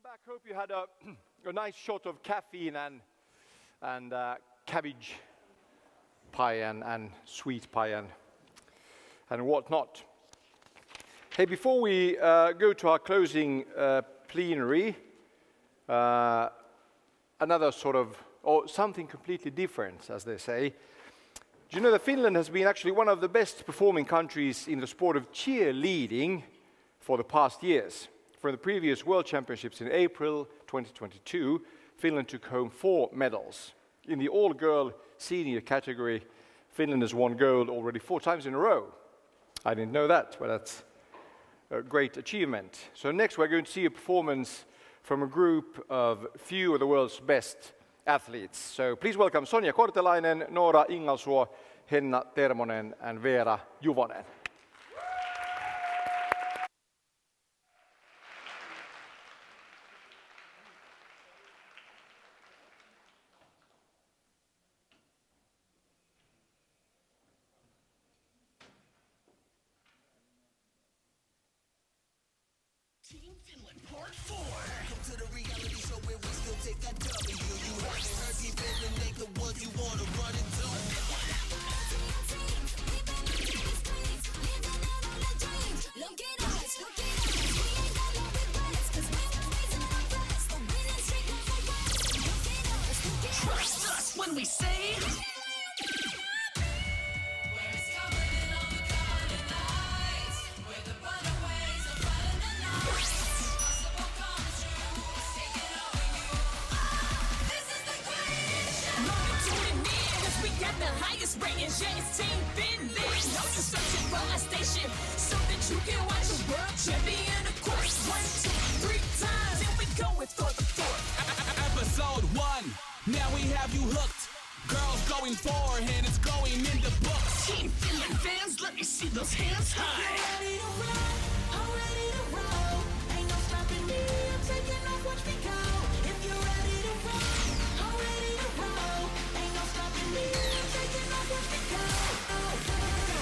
Welcome back. Hope you had a nice shot of caffeine and cabbage pie and sweet pie and whatnot. Hey, before we go to our closing plenary, another sort of, or something completely different, as they say. Do you know that Finland has been actually one of the best performing countries in the sport of cheerleading for the past years? For the previous World Championships in April 2022, Finland took home 4 medals. In the all-girl senior category, Finland has won gold already 4 times in a row. I didn't know that, but that's a great achievement. So next we're going to see a performance from a group of few of the world's best athletes. So please welcome Sonja Kortelainen, Noora Ingalsuo, Henna Termonen and Veera Juvonen. Team Finland Part 4. Welcome to the reality show where we still take that W. You haven't heard Team Finland, make the ones you want to run into. Look at us, we ain't got no regrets, 'cause we're raising our glass. The winning streak never ends. Look at us. Trust us when we say. Ratings, yeah, it's Team Finland. Know you searching for a station so that you can watch the world champion, of course. 1, 2, 3 times, and we going for the 4th. Episode 1, now we have you hooked. Girls going forward and it's going in the books. Team Finland fans, let me see those hands high. If you're ready to run, I'm ready to roll. Ain't no stopping me, I'm taking off, watch me go. If you're ready to run, I'm ready to roll. Ain't no stopping me, I'm taking off, watch me go.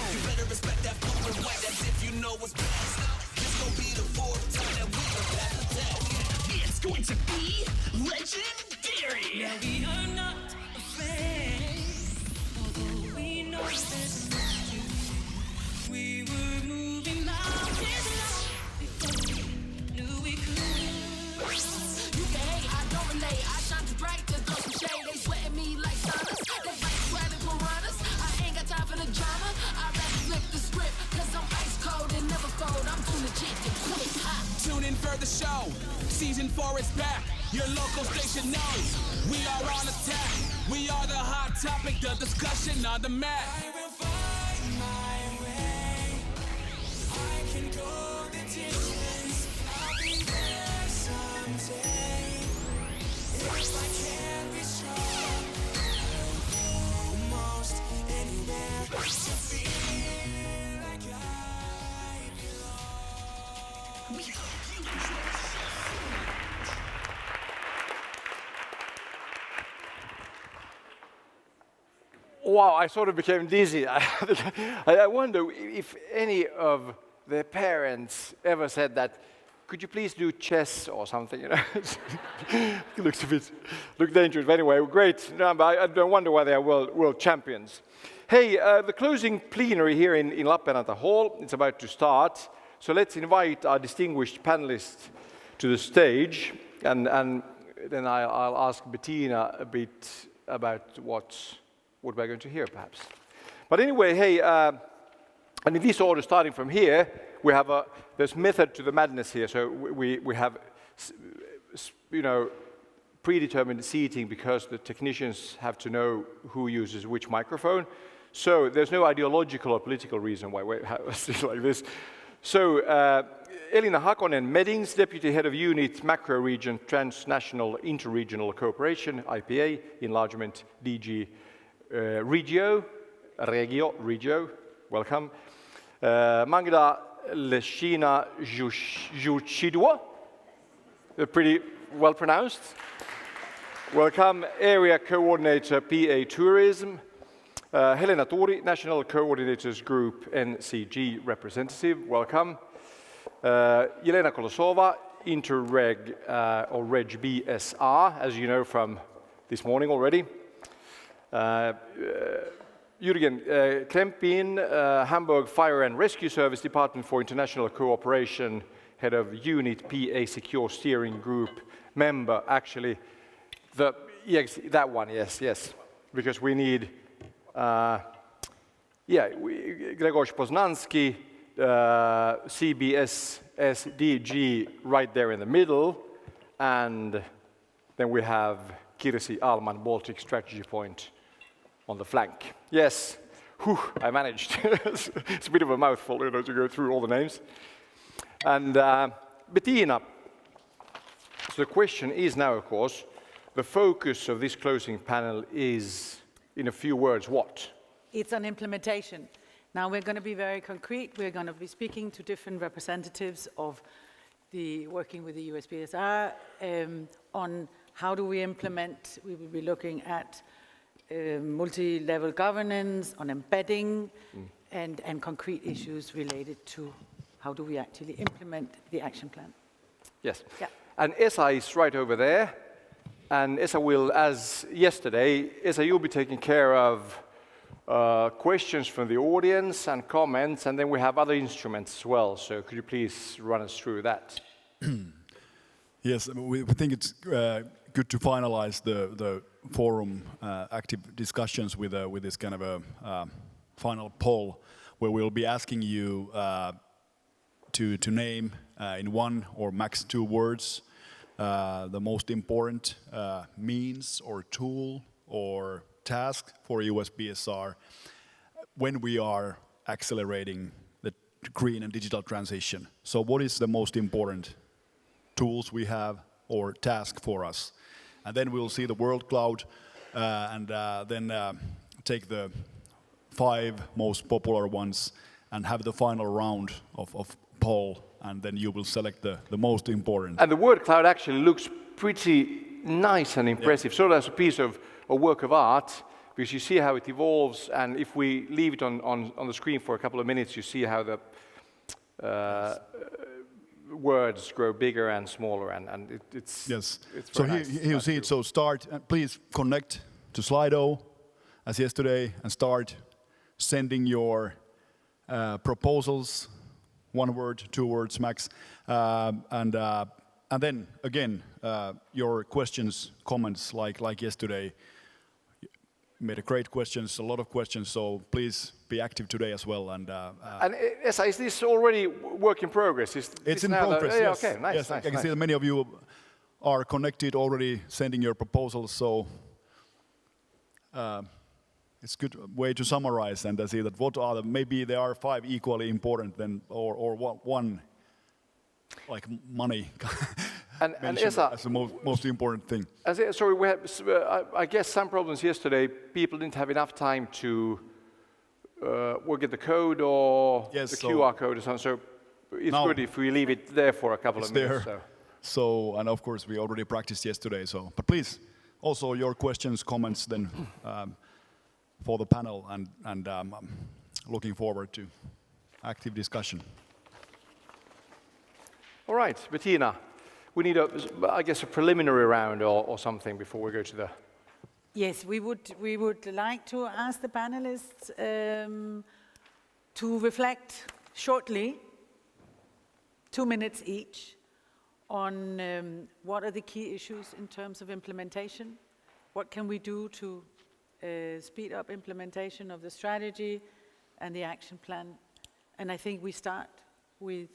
You better respect that blue and white, that's if you know what's best. This gon' be the 4th time that we have had the test. It's going to be legendary. Yeah, we are not afraid, although we know there's much to do. We were moving mountains long before we knew we could. You can hate, I don't relate. I shine too bright to throw some shade. They sweating me like saunas. They fight swelling piranhas. I ain't got time for the drama. I'd rather flip the script, 'cause I'm ice cold and never fold. I'm too legit to quit. Tune in for the show. Season 4 is back. Your local station knows we are on attack. We are the hot topic, the discussion on the map. I will find my way. I can go the distance. I'll be there someday. If I can't be strong, I'll go most anywhere to feel like I belong. We hope you enjoy the show. Wow, I sort of became dizzy. I wonder if any of the parents ever said that, could you please do chess or something, you know? It looks a bit dangerous, but anyway, great. No, but I don't wonder why they are world champions. Hey, the closing plenary here in Lappeenranta Hall, it's about to start. So let's invite our distinguished panelists to the stage, and then I'll ask Bettina a bit about what we're going to hear, perhaps. But anyway, hey, and in this order, starting from here, we have there's method to the madness here. So we have, you know, predetermined seating because the technicians have to know who uses which microphone. So there's no ideological or political reason why we have it like this. So Elina Hakonen-Meddings, Deputy Head of Unit Macro Region Transnational Interregional Cooperation, IPA, Enlargement, DG REGIO, REGIO, welcome. Magda, Leszczyna-Rzucidło, pretty well pronounced. Welcome. Area Coordinator, PA Tourism. Helena Tuuri, National Coordinators Group, NCG Representative, welcome. Kolosova, Interreg or REGIO-BSR, as you know from this morning already. Jürgen, Krempin, Hamburg Fire and Rescue Service Department for International Cooperation, head of Unit PA Secure Steering Group, member actually. Yes, that one, yes. Because we need, Grzegorz Poznański, CBS SDG right there in the middle, and then we have Kirsi Alman, Baltic Strategy Point on the flank. Yes, I managed. It's a bit of a mouthful, to go through all the names. And Bettina, so the question is now, of course, the focus of this closing panel is, in a few words, what? It's on implementation. Now we're going to be very concrete. We're going to be speaking to different representatives of working with the EUSBSR on how do we implement. We will be looking at multi-level governance, on embedding, and concrete issues related to how do we actually implement the action plan. Yes. Yeah. And Esa is right over there. And Esa will, as yesterday, Esa, you'll be taking care of questions from the audience and comments, and then we have other instruments as well. So could you please run us through that? Yes, we think it's good to finalize the forum active discussions with this kind of a final poll, where we'll be asking you to name in one or max 2 words the most important means or tool or task for EUSBSR when we are accelerating the green and digital transition. So what is the most important tools we have or task for us? And then we'll see the word cloud and then take the 5 most popular ones and have the final round of poll, and then you will select the most important. And the word cloud actually looks pretty nice and impressive, sort of as a piece of a work of art, because you see how it evolves, and if we leave it on the screen for a couple of minutes, you see how the words grow bigger and smaller, and it's Yes. It's So very nice. here you see it. So start, please connect to Slido as yesterday and start sending your proposals, 1 word, 2 words max, and then again your questions, comments like yesterday. Made a great questions, a lot of questions. So please be active today as well. And Esa, is this already work in progress? it's in progress. Yes. Okay, nice. Yes, nice, I can see that many of you are connected already, sending your proposals. So it's a good way to summarize and see that what are maybe there are 5 equally important than or one like money. And Esa, that's the most important thing. Sorry, we had, I guess some problems yesterday. People didn't have enough time to work at the code or Yes, the so QR code or something. So it's now good if we leave it there for a couple of minutes. there. So, and of course we already practiced yesterday. So, but please, also your questions, comments then for the panel, and I'm looking forward to active discussion. All right, Bettina, we need I guess a preliminary round or something before we go to the. Yes, we would like to ask the panelists to reflect shortly, 2 minutes each, on what are the key issues in terms of implementation. What can we do to speed up implementation of the strategy and the action plan? And I think we start with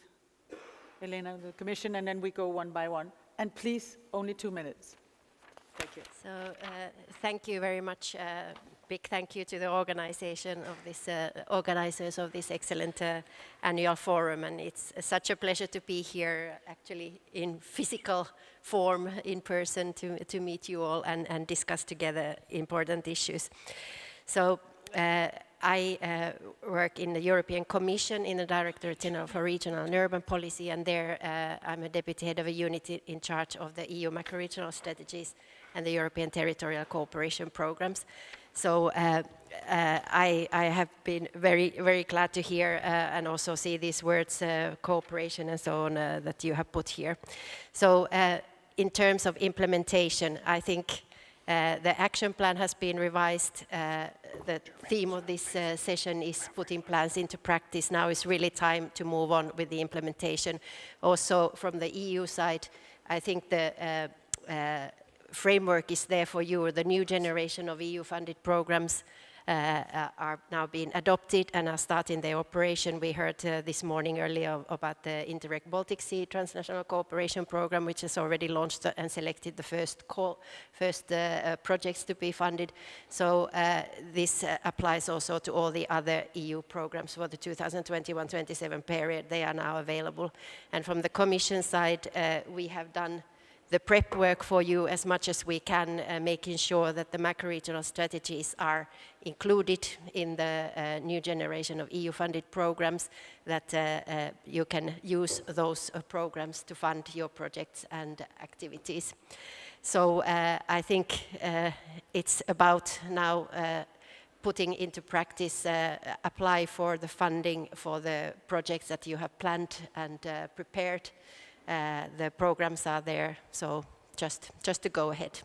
Elena, the Commission, and then we go one by one. And please, only 2 minutes. Thank you. So thank you very much. Big thank you to the organization of this organizers of this excellent annual forum, and it's such a pleasure to be here, actually in physical form, in person, to meet you all and discuss together important issues. So I work in the European Commission in the Directorate General for Regional and Urban Policy, and there I'm a deputy head of a unit in charge of the EU macro-regional strategies and the European territorial cooperation programs. So I have been very, very glad to hear and also see these words, cooperation and so on, that you have put here. So in terms of implementation, I think the action plan has been revised. The theme of this session is putting plans into practice. Now is really time to move on with the implementation. Also from the EU side, I think the framework is there for you. The new generation of EU-funded programs are now being adopted and are starting their operation. We heard this morning earlier about the Interreg Baltic Sea Transnational Cooperation Program, which has already launched and selected the first projects to be funded. So this applies also to all the other EU programs for the 2021-27 period. They are now available. And from the Commission side, we have done the prep work for you as much as we can, making sure that the macro-regional strategies are included in the new generation of EU-funded programs, that you can use those programs to fund your projects and activities. So I think it's about now putting into practice, apply for the funding for the projects that you have planned and prepared. The programs are there, so just to go ahead.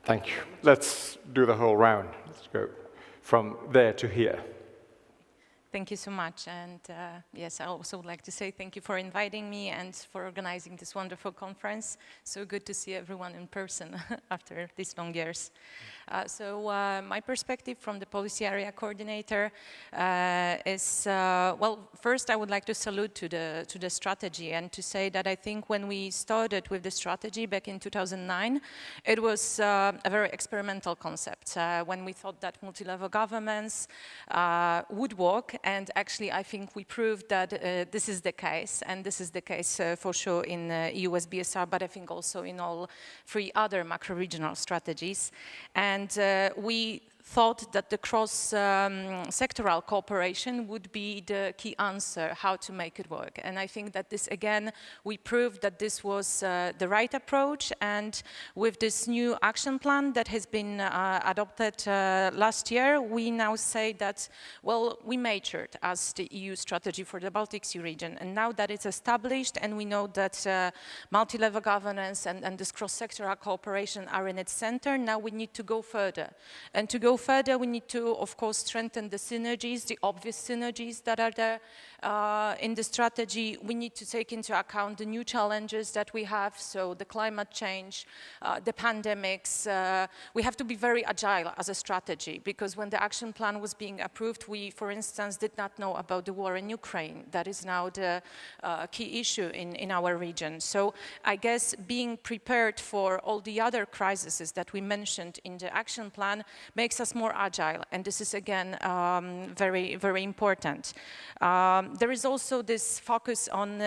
Thank you. Let's do the whole round. Let's go from there to here. Thank you so much, and yes, I also would like to say thank you for inviting me and for organizing this wonderful conference. So good to see everyone in person after these long years. So my perspective from the policy area coordinator is, well, first I would like to salute to the strategy and to say that I think when we started with the strategy back in 2009, it was a very experimental concept when we thought that multi-level governments would work, and actually I think we proved that this is the case, and this is the case for sure in EUSBSR, but I think also in all 3 other macro-regional strategies. And we thought that the cross-sectoral cooperation would be the key answer how to make it work. And I think that this, again, we proved that this was the right approach. And with this new action plan that has been adopted last year, we now say that, well, we matured as the EU strategy for the Baltic Sea region. And now that it's established and we know that multi-level governance and this cross-sectoral cooperation are in its center, now we need to go further. And to go further, we need to, of course, strengthen the synergies, the obvious synergies that are there in the strategy. We need to take into account the new challenges that we have, so the climate change, the pandemics. We have to be very agile as a strategy, because when the action plan was being approved, we, for instance, did not know about the war in Ukraine. That is now the key issue in our region. So I guess being prepared for all the other crises that we mentioned in the action plan makes us more agile, and this is again very, very important. There is also this focus on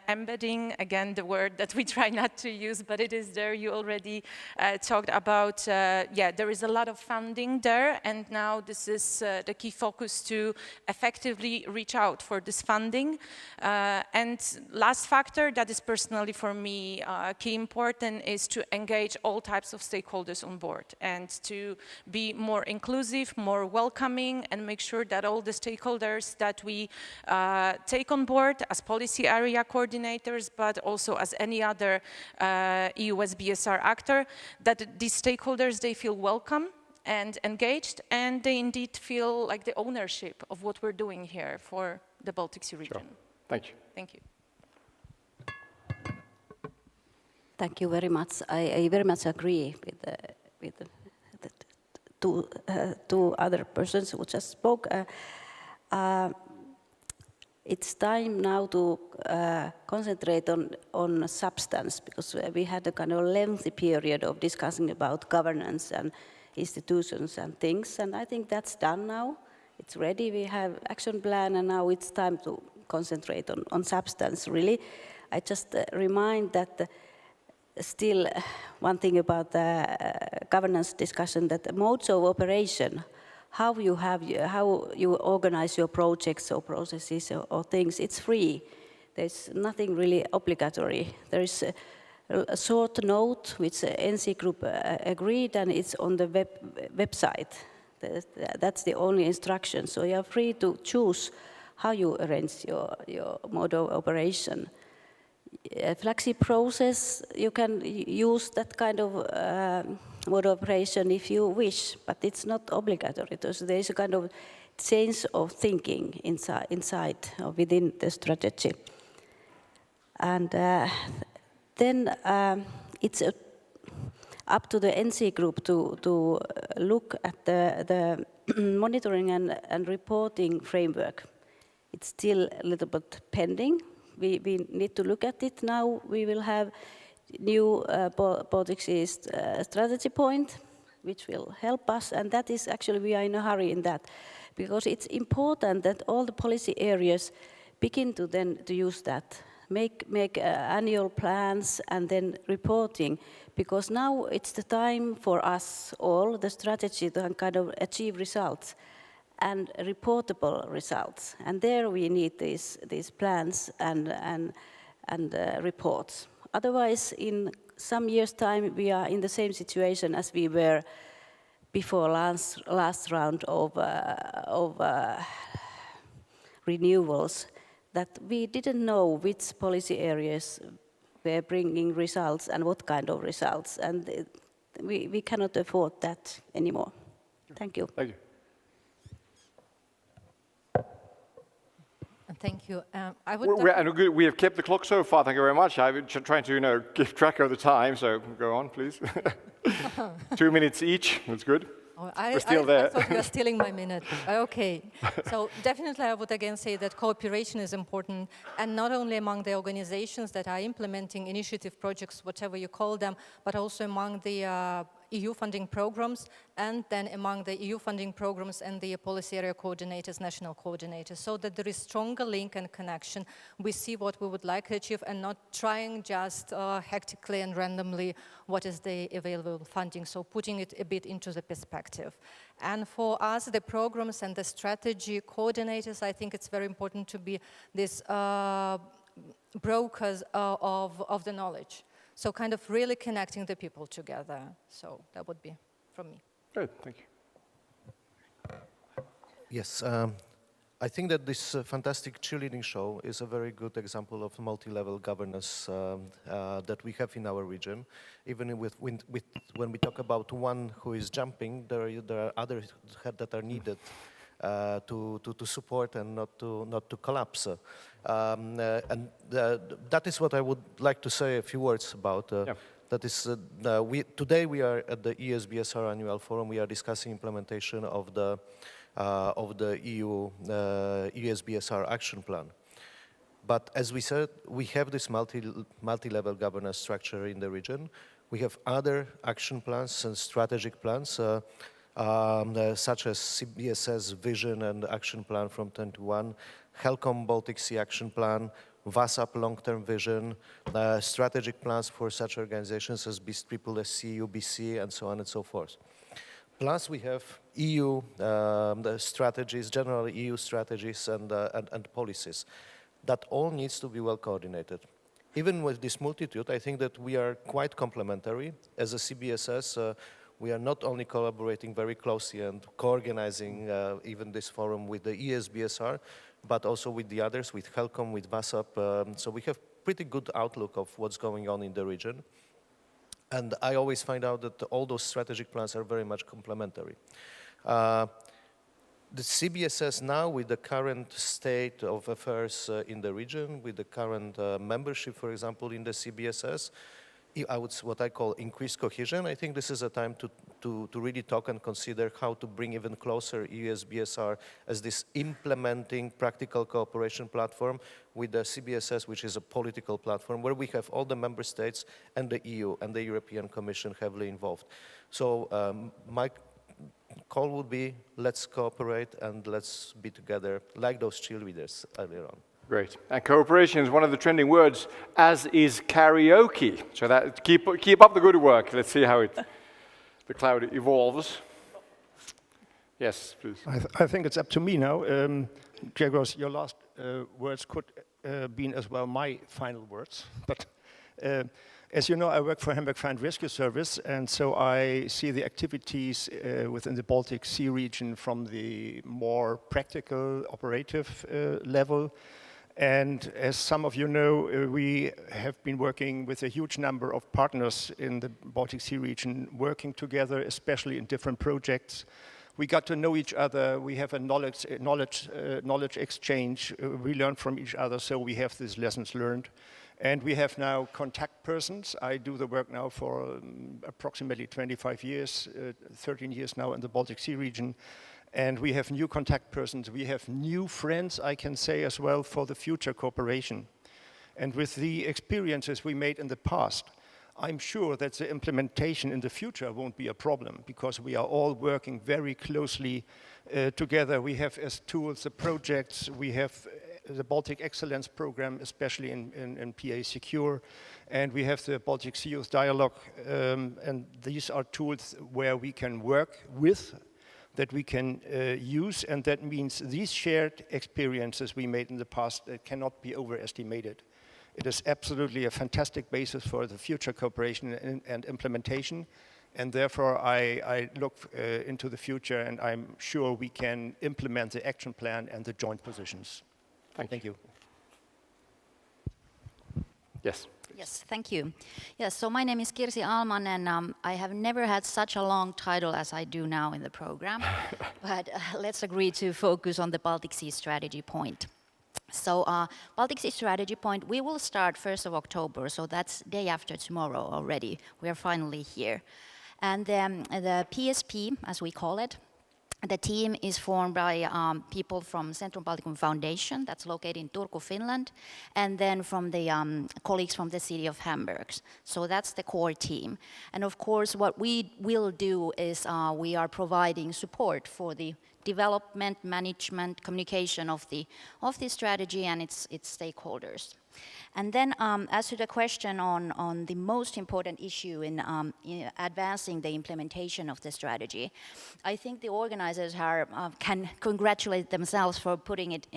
embedding, again the word that we try not to use, but it is there. You already talked about, yeah, there is a lot of funding there, and now this is the key focus to effectively reach out for this funding. And last factor that is personally for me key important is to engage all types of stakeholders on board and to be more inclusive, more welcoming, and make sure that all the stakeholders that we take on board as policy area coordinators, but also as any other EUSBSR actor, that these stakeholders, they feel welcome and engaged, and they indeed feel like the ownership of what we're doing here for the Baltic Sea region. Sure. Thank you. Thank you. Thank you very much. I very much agree with the two other persons who just spoke. It's time now to concentrate on substance, because we had a kind of lengthy period of discussing about governance and institutions and things, and I think that's done now. It's ready, we have action plan, and now it's time to concentrate on substance, really. I just remind that still one thing about the governance discussion, that the modes of operation, how you organize your projects or processes or things, it's free. There's nothing really obligatory. There is a short note which NC Group agreed, and it's on the website. That's the only instruction. So you are free to choose how you arrange your mode of operation. Flexi process, you can use that kind of mode of operation if you wish, but it's not obligatory. So there is a kind of change of thinking inside or within the strategy. And then it's up to the NC group to look at the monitoring and reporting framework. It's still a little bit pending. We need to look at it now. We will have new Baltic Sea strategy point, which will help us, and that is actually, we are in a hurry in that, because it's important that all the policy areas begin to then to use that, make annual plans and then reporting, because now it's the time for us all, the strategy, to kind of achieve results and reportable results. And there we need these plans and reports. Otherwise, in some years' time, we are in the same situation as we were before last round of renewals, that we didn't know which policy areas were bringing results and what kind of results, and we cannot afford that anymore. Thank you. Thank you. Thank you. We have kept the clock so far. Thank you very much. I've been trying to, keep track of the time. So go on, please. 2 minutes each. That's good. We're still there. I thought you were stealing my minute. Okay. So definitely, I would again say that cooperation is important, and not only among the organizations that are implementing initiative projects, whatever you call them, but also among the EU funding programs, and then among the EU funding programs and the policy area coordinators, national coordinators, so that there is stronger link and connection. We see what we would like to achieve and not trying just hectically and randomly what is the available funding, so putting it a bit into the perspective. And for us, the programs and the strategy coordinators, I think it's very important to be these brokers of the knowledge. So kind of really connecting the people together. So that would be from me. Good, thank you. Yes, I think that this fantastic cheerleading show is a very good example of multi-level governance that we have in our region. Even when we talk about one who is jumping, there are others that are needed to support and not to collapse. That is what I would like to say a few words about. That is, today we are at the EUSBSR Annual Forum. We are discussing implementation of the EU EUSBSR Action Plan. But as we said, we have this multi-level governance structure in the region. We have other action plans and strategic plans, such as CBSS Vision and Action Plan from 2021, Helcom Baltic Sea Action Plan, VASAP Long-Term Vision, strategic plans for such organizations as BSSC, UBC, and so on and so forth. Plus, we have EU strategies, general EU strategies and policies. That all needs to be well coordinated. Even with this multitude, I think that we are quite complementary. As a CBSS, we are not only collaborating very closely and co-organizing even this forum with the EUSBSR, but also with the others, with Helcom, with VASAP. So we have pretty good outlook of what's going on in the region. And I always find out that all those strategic plans are very much complementary. The CBSS now, with the current state of affairs in the region, with the current membership, for example, in the CBSS, what I call increased cohesion. I think this is a time to really talk and consider how to bring even closer EUSBSR as this implementing practical cooperation platform with the CBSS, which is a political platform where we have all the member states and the EU and the European Commission heavily involved. So my call would be, let's cooperate and let's be together like those cheerleaders earlier on. Great. And cooperation is one of the trending words, as is karaoke. So that keep up the good work. Let's see how the cloud evolves. Yes, please. I think it's up to me now. Grzegorz, your last words could be as well my final words. But As you know, I work for Hamburg Fire and Rescue Service, and so I see the activities within the Baltic Sea region from the more practical, operative level. And as some of you know, we have been working with a huge number of partners in the Baltic Sea region, working together, especially in different projects. We got to know each other. We have a knowledge exchange. We learn from each other, so we have these lessons learned. And we have now contact persons. I do the work now for approximately 25 years, 13 years now in the Baltic Sea region. And we have new contact persons. We have new friends, I can say as well, for the future cooperation. And with the experiences we made in the past, I'm sure that the implementation in the future won't be a problem because we are all working very closely together. We have as tools the projects, we have the Baltic Excellence Program, especially in PA Secure, and we have the Baltic Sea Youth Dialogue, and these are tools where we can work with, that we can use, and that means these shared experiences we made in the past cannot be overestimated. It is absolutely a fantastic basis for the future cooperation and implementation, and therefore I look into the future, and I'm sure we can implement the action plan and the joint positions. Thank you. Yes. Yes, thank you. Yes, so my name is Kirsi Alman, and I have never had such a long title as I do now in the program. But let's agree to focus on the Baltic Sea strategy point. So Baltic Sea strategy point, we will start 1st of October, so that's day after tomorrow already. We are finally here. And the PSP, as we call it, the team is formed by people from Central Balticum Foundation, that's located in Turku, Finland, and then from the colleagues from the city of Hamburg. So that's the core team. And of course, what we will do is we are providing support for the development, management, communication of the strategy and its stakeholders. And then as to the question on the most important issue in advancing the implementation of the strategy, I think the organizers can congratulate themselves for putting it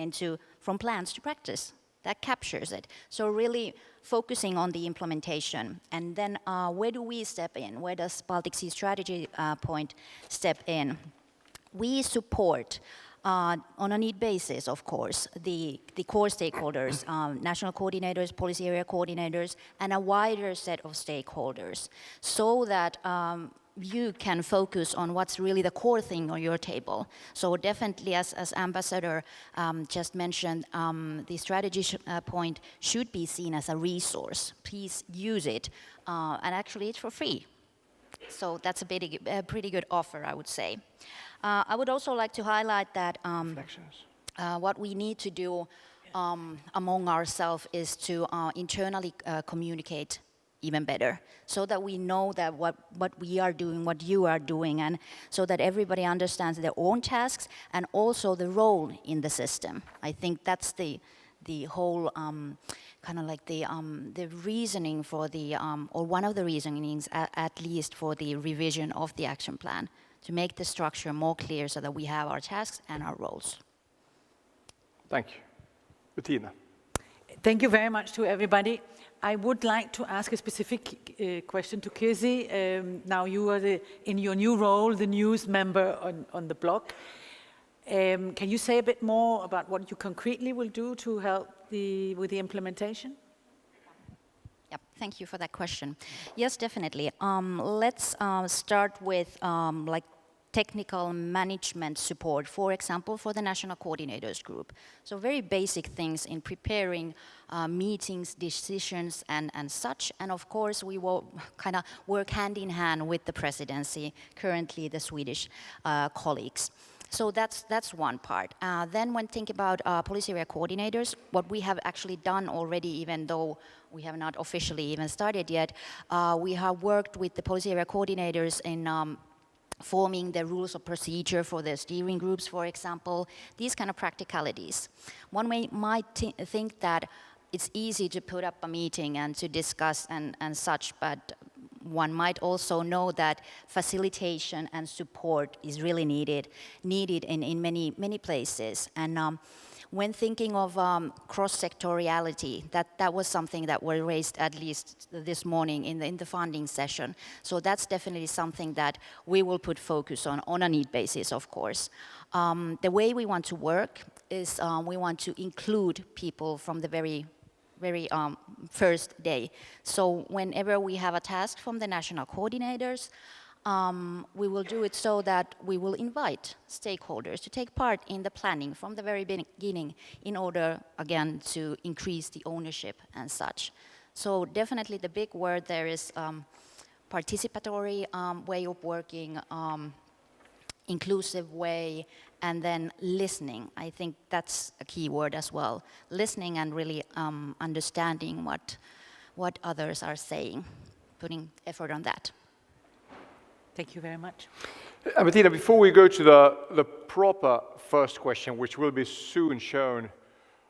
from plans to practice. That captures it. So really focusing on the implementation. And then where do we step in? Where does Baltic Sea strategy point step in? We support on a need basis, of course, the core stakeholders, national coordinators, policy area coordinators, and a wider set of stakeholders, so that you can focus on what's really the core thing on your table. So definitely, as Ambassador just mentioned, the strategy point should be seen as a resource. Please use it, and actually it's for free. So that's a pretty good offer, I would say. I would also like to highlight that what we need to do among ourselves is to internally communicate even better, so that we know that what we are doing, what you are doing, and so that everybody understands their own tasks and also the role in the system. I think that's the whole kind of like the reasoning for or one of the reasonings at least for the revision of the action plan, to make the structure more clear so that we have our tasks and our roles. Thank you. Bettina. Thank you very much to everybody. I would like to ask a specific question to Kirsi. Now you are in your new role, the news member on the block. Can you say a bit more about what you concretely will do to help with the implementation? Yep, thank you for that question. Yes, definitely. Let's start with technical management support, for example, for the national coordinators group. So very basic things in preparing meetings, decisions, and such. And of course, we will kind of work hand in hand with the presidency, currently the Swedish colleagues. So that's one part. Then when thinking about policy area coordinators, what we have actually done already, even though we have not officially even started yet, we have worked with the policy area coordinators in forming the rules of procedure for the steering groups, for example, these kind of practicalities. One might think that it's easy to put up a meeting and to discuss and such, but one might also know that facilitation and support is really needed in many places. And when thinking of cross-sectoriality, that was something that was raised at least this morning in the funding session. So that's definitely something that we will put focus on a need basis, of course. The way we want to work is we want to include people from the very first day. So whenever we have a task from the national coordinators, we will do it so that we will invite stakeholders to take part in the planning from the very beginning in order, again, to increase the ownership and such. So definitely the big word there is participatory way of working, inclusive way, and then listening. I think that's a key word as well. Listening and really understanding what others are saying, putting effort on that. Thank you very much. Bettina, before we go to the proper first question, which will be soon shown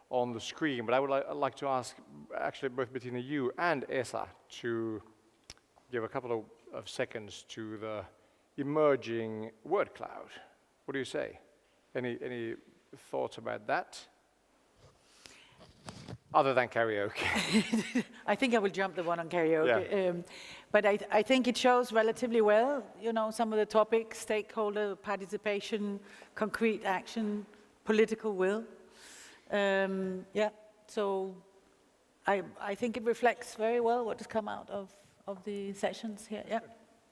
on the screen, but I would like to ask actually both Bettina, you and Esa to give a couple of seconds to the emerging word cloud. What do you say? Any thoughts about that? Other than karaoke. I think I will jump the one on karaoke. Yeah. But I think it shows relatively well, you know, some of the topics, stakeholder participation, concrete action, political will. Yeah, so I think it reflects very well what has come out of the sessions here, yeah.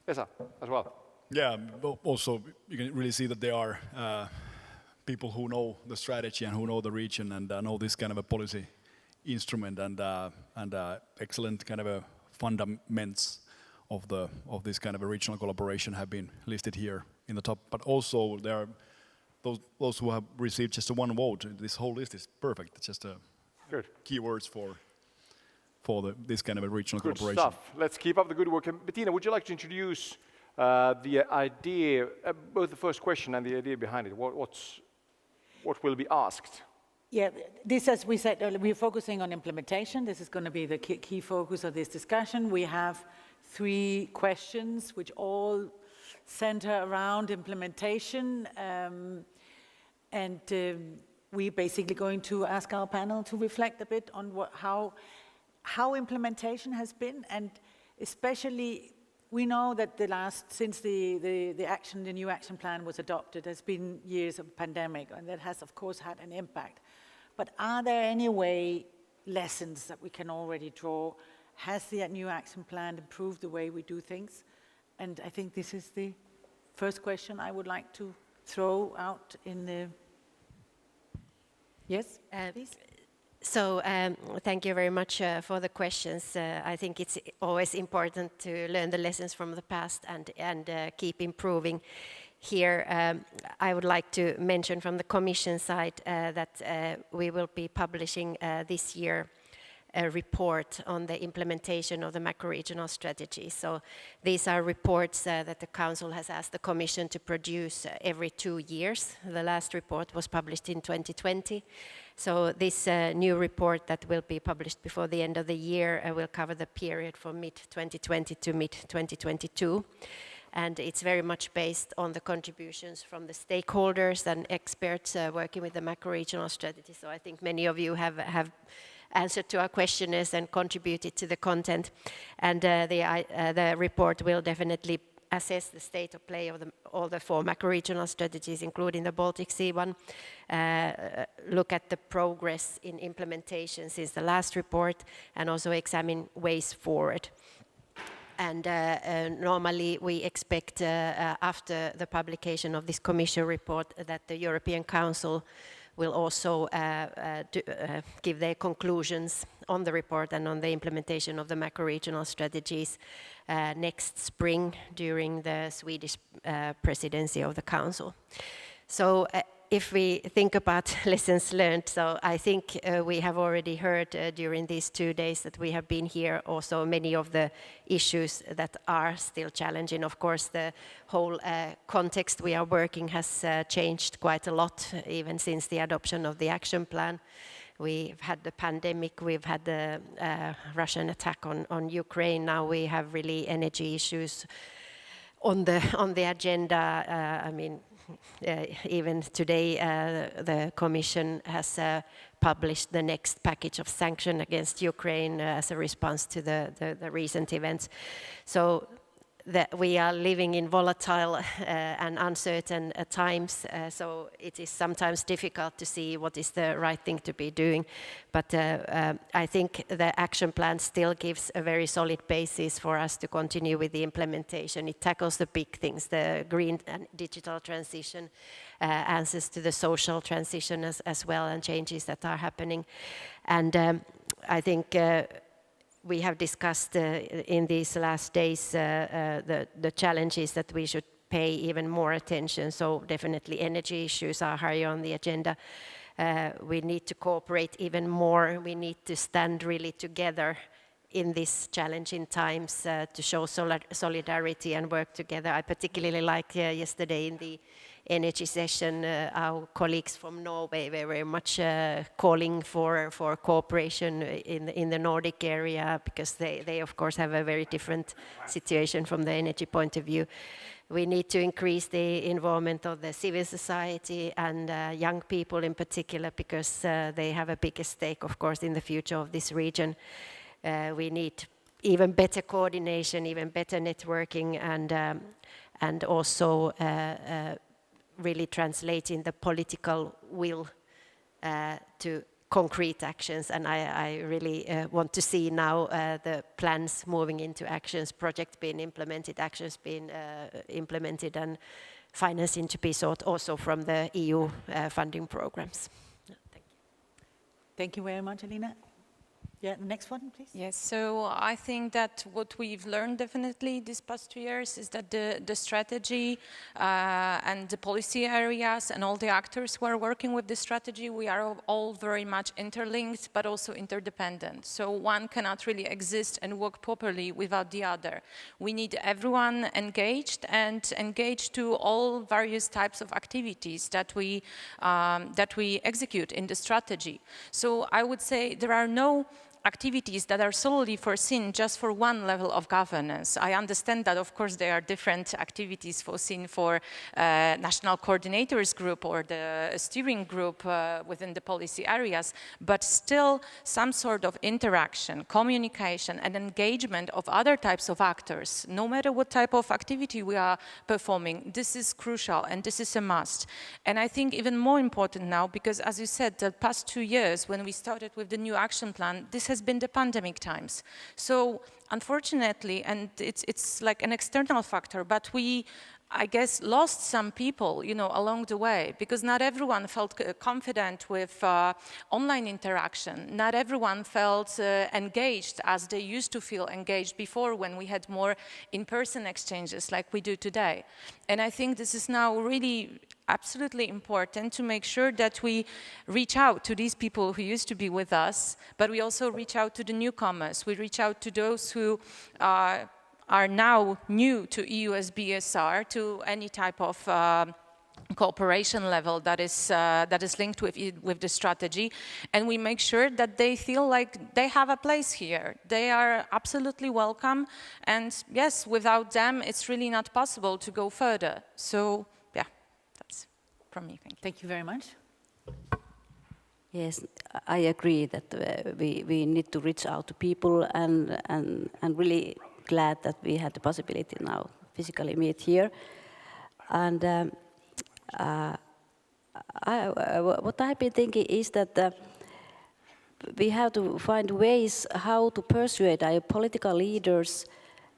Esa, as well. Yeah, also you can really see that there are people who know the strategy and who know the region and know this kind of a policy instrument and excellent kind of a fundaments of this kind of a regional collaboration have been listed here in the top. But also there are those who have received just one vote. This whole list is perfect. It's just good keywords for this kind of a regional good collaboration. Stuff. Let's keep up the good work. And Bettina, would you like to introduce the idea, both the first question and the idea behind it? What will be asked? Yeah, this, as we said earlier, we're focusing on implementation. This is going to be the key focus of this discussion. We have 3 questions which all center around implementation. And we're basically going to ask our panel to reflect a bit on how implementation has been, and especially we know that since the new action plan was adopted, there's been years of pandemic, and that has of course had an impact. But are there any lessons that we can already draw? Has the new action plan improved the way we do things? And I think this is the first question I would like to throw out in the... Yes, please. So thank you very much for the questions. I think it's always important to learn the lessons from the past and keep improving. Here, I would like to mention from the Commission side that we will be publishing this year a report on the implementation of the macro-regional strategy. So these are reports that the Council has asked the Commission to produce every 2 years. The last report was published in 2020. So this new report that will be published before the end of the year will cover the period from mid-2020 to mid-2022. And it's very much based on the contributions from the stakeholders and experts working with the macro-regional strategy. So I think many of you have answered to our questionnaires and contributed to the content. And the report will definitely assess the state of play of all the 4 macro-regional strategies, including the Baltic Sea one, look at the progress in implementation since the last report, and also examine ways forward. And normally we expect after the publication of this Commission report that the European Council will also give their conclusions on the report and on the implementation of the macro-regional strategies next spring during the Swedish presidency of the Council. So if we think about lessons learned, so I think we have already heard during these 2 days that we have been here also many of the issues that are still challenging. Of course, the whole context we are working has changed quite a lot, even since the adoption of the action plan. We've had the pandemic, we've had the Russian attack on Ukraine, now we have really energy issues on the agenda. I mean, even today, the Commission has published the next package of sanctions against Ukraine as a response to the recent events. So that we are living in volatile and uncertain times, so it is sometimes difficult to see what is the right thing to be doing. But I think the action plan still gives a very solid basis for us to continue with the implementation. It tackles the big things, the green and digital transition, answers to the social transition as well, and changes that are happening. And I think we have discussed in these last days the challenges that we should pay even more attention. So definitely energy issues are higher on the agenda. We need to cooperate even more. We need to stand really together in these challenging times to show solidarity and work together. I particularly like yesterday in the energy session, our colleagues from Norway were very much calling for cooperation in the Nordic area, because they of course have a very different situation from the energy point of view. We need to increase the involvement of the civil society and young people in particular, because they have a bigger stake, of course, in the future of this region. We need even better coordination, even better networking, and also really translating the political will to concrete actions. And I really want to see now the plans moving into actions, projects being implemented, actions being implemented, and financing to be sought also from the EU funding programs. Thank you. Thank you very much, Elina. Yeah, the next one, please. Yes, so I think that what we've learned definitely these past 2 years is that the strategy and the policy areas and all the actors who are working with the strategy, we are all very much interlinked, but also interdependent. So one cannot really exist and work properly without the other. We need everyone engaged, and engaged to all various types of activities that we execute in the strategy. So I would say there are no activities that are solely foreseen just for one level of governance. I understand that, of course, there are different activities foreseen for national coordinators group or the steering group within the policy areas, but still some sort of interaction, communication, and engagement of other types of actors, no matter what type of activity we are performing. This is crucial, and this is a must. And I think even more important now, because as you said, the past 2 years, when we started with the new action plan, this has been the pandemic times. So unfortunately, and it's like an external factor, but we, I guess, lost some people, you know, along the way, because not everyone felt confident with online interaction. Not everyone felt engaged as they used to feel engaged before, when we had more in-person exchanges like we do today. And I think this is now really absolutely important to make sure that we reach out to these people who used to be with us, but we also reach out to the newcomers. We reach out to those who are now new to EUSBSR, to any type of cooperation level that is linked with the strategy, and we make sure that they feel like they have a place here. They are absolutely welcome, and yes, without them, it's really not possible to go further. So, yeah, that's from me. Thank you very much. Yes, I agree that we need to reach out to people, and really glad that we had the possibility now physically meet here. And what I've been thinking is that we have to find ways how to persuade our political leaders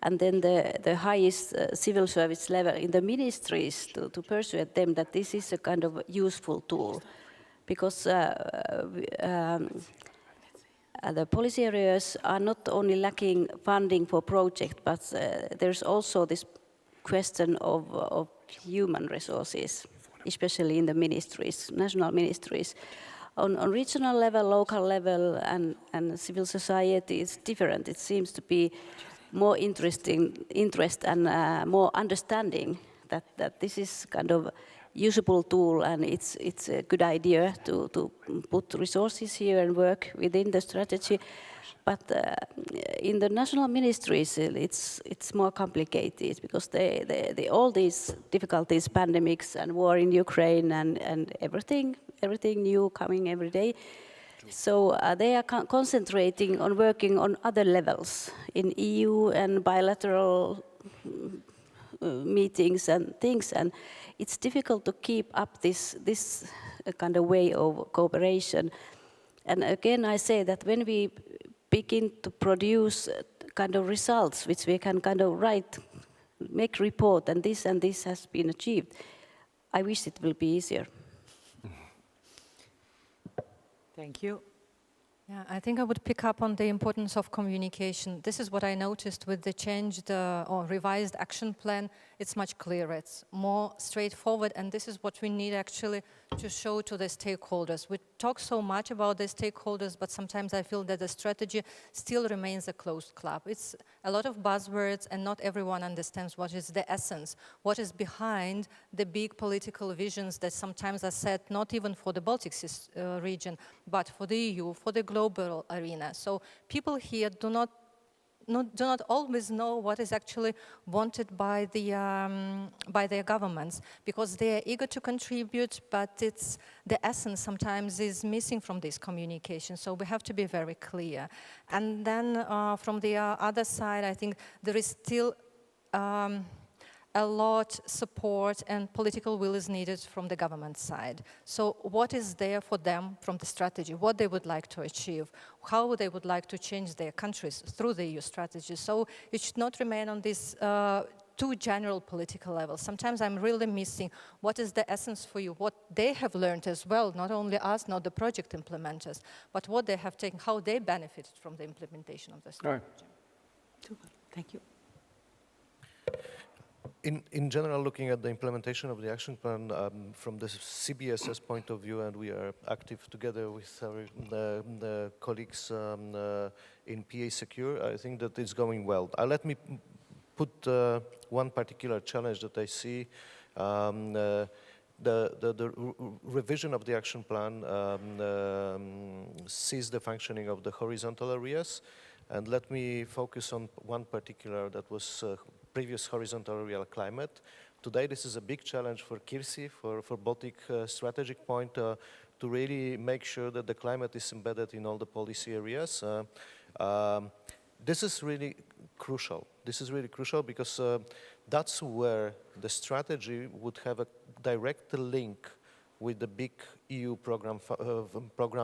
and then the highest civil service level in the ministries to persuade them that this is a kind of useful tool. Because the policy areas are not only lacking funding for projects, but there's also this question of human resources, especially in the ministries, national ministries. On regional level, local level, and civil society, it's different. It seems to be more interest and more understanding that this is kind of usable tool, and it's a good idea to put resources here and work within the strategy. But in the national ministries, it's more complicated because all these difficulties, pandemics and war in Ukraine and everything new coming every day. So they are concentrating on working on other levels in EU and bilateral meetings and things, and it's difficult to keep up this kind of way of cooperation. And again, I say that when we begin to produce kind of results which we can kind of write, make report, and this has been achieved, I wish it will be easier. Thank you. Yeah, I think I would pick up on the importance of communication. This is what I noticed with the changed or revised action plan. It's much clearer, it's more straightforward, and this is what we need actually to show to the stakeholders. We talk so much about the stakeholders, but sometimes I feel that the strategy still remains a closed club. It's a lot of buzzwords, and not everyone understands what is the essence, what is behind the big political visions that sometimes are set not even for the Baltic region, but for the EU, for the global arena. So people here do not always know what is actually wanted by their governments, because they are eager to contribute, but the essence sometimes is missing from this communication. So we have to be very clear. And then from the other side, I think there is still a lot support and political will is needed from the government side. So what is there for them from the strategy, what they would like to achieve, how they would like to change their countries through the EU strategy. So it should not remain on this too general political level. Sometimes I'm really missing what is the essence for you, what they have learned as well, not only us, not the project implementers, but what they have taken, how they benefited from the implementation of the strategy. Super. Thank you. In general, looking at the implementation of the action plan from the CBSS point of view, and we are active together with our colleagues in PA Secure, I think that it's going well. Let me put one particular challenge that I see. The revision of the action plan sees the functioning of the horizontal areas, and let me focus on one particular that was previous horizontal area, climate. Today this is a big challenge for Kirsi, for Baltic strategic point, to really make sure that the climate is embedded in all the policy areas. This is really crucial. This is really crucial because that's where the strategy would have a direct link with the big EU program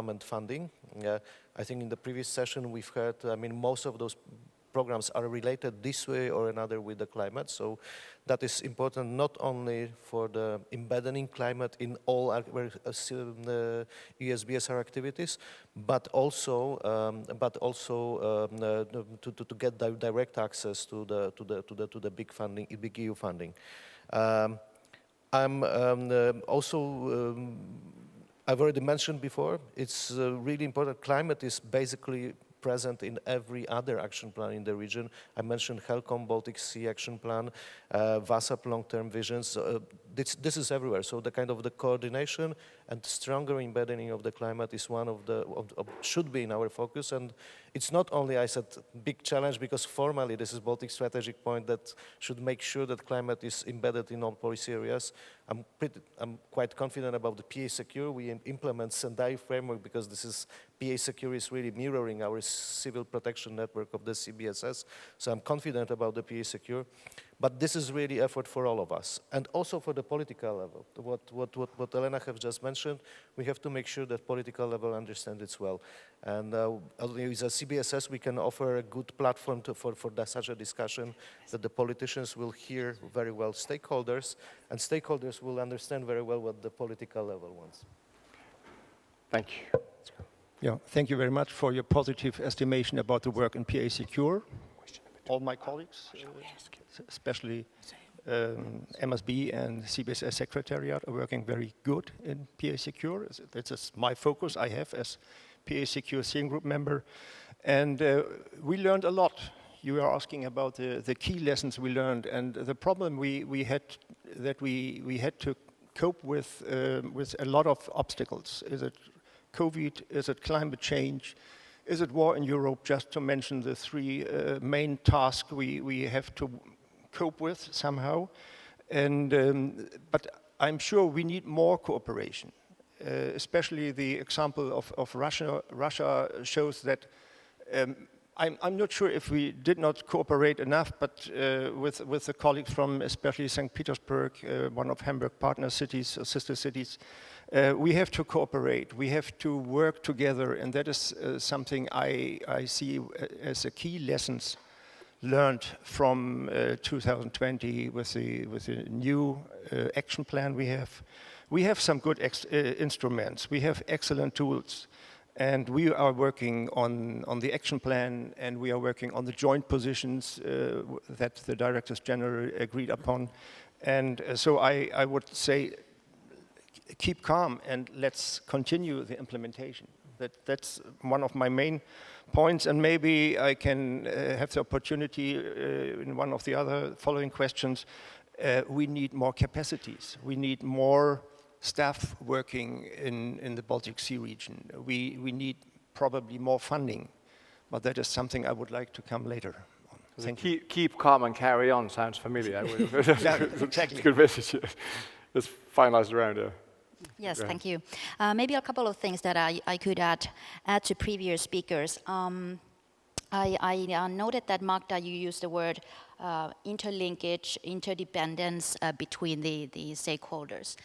and funding. I think in the previous session we've heard, most of those programs are related this way or another with the climate. So that is important not only for the embedding climate in all EUSBSR activities, but also to get direct access to the big funding, big EU funding. I've already mentioned before, it's really important. Climate is basically present in every other action plan in the region. I mentioned HELCOM, Baltic Sea Action Plan, VASAP long-term visions. This is everywhere. So the kind of the coordination and stronger embedding of the climate is one of the, should be in our focus. And it's not only, I said, big challenge, because formally this is Baltic strategic point that should make sure that climate is embedded in all policy areas. I'm quite confident about the PA Secure. We implement Sendai framework because this is, PA Secure is really mirroring our civil protection network of the CBSS. So I'm confident about the PA Secure. But this is really effort for all of us, and also for the political level. What Elena have just mentioned, we have to make sure that political level understand it well. And with a CBSS, we can offer a good platform for such a discussion, that the politicians will hear very well stakeholders, and stakeholders will understand very well what the political level wants. Thank you. Yeah, thank you very much for your positive estimation about the work in PA Secure. All my colleagues, especially MSB and CBSS Secretariat, are working very good in PA Secure. That's my focus I have as PA Secure steering group member. And we learned a lot. You are asking about the key lessons we learned, and the problem we had to cope with a lot of obstacles. Is it COVID? Is it climate change? Is it war in Europe? Just to mention the three main tasks we have to cope with somehow. But I'm sure we need more cooperation. Especially the example of Russia. Russia shows that I'm not sure if we did not cooperate enough, but with the colleagues from especially St. Petersburg, one of Hamburg partner cities, sister cities, we have to cooperate. We have to work together, and that is something I see as a key lessons learned from 2020 with the new action plan we have. We have some good instruments. We have excellent tools. And we are working on the action plan, and we are working on the joint positions that the Directors General agreed upon. And so I would say, keep calm and let's continue the implementation. That's one of my main points, and maybe I can have the opportunity in one of the other following questions. We need more capacities. We need more staff working in the Baltic Sea region. We need probably more funding, but that is something I would like to come later on. Thank you. Keep calm and carry on sounds familiar. Yeah, exactly. Good message. Let's finalize the round. Yes, thank you. Maybe a couple of things that I could add to previous speakers. I noted that, Magda, you used the word interlinkage, interdependence between the stakeholders.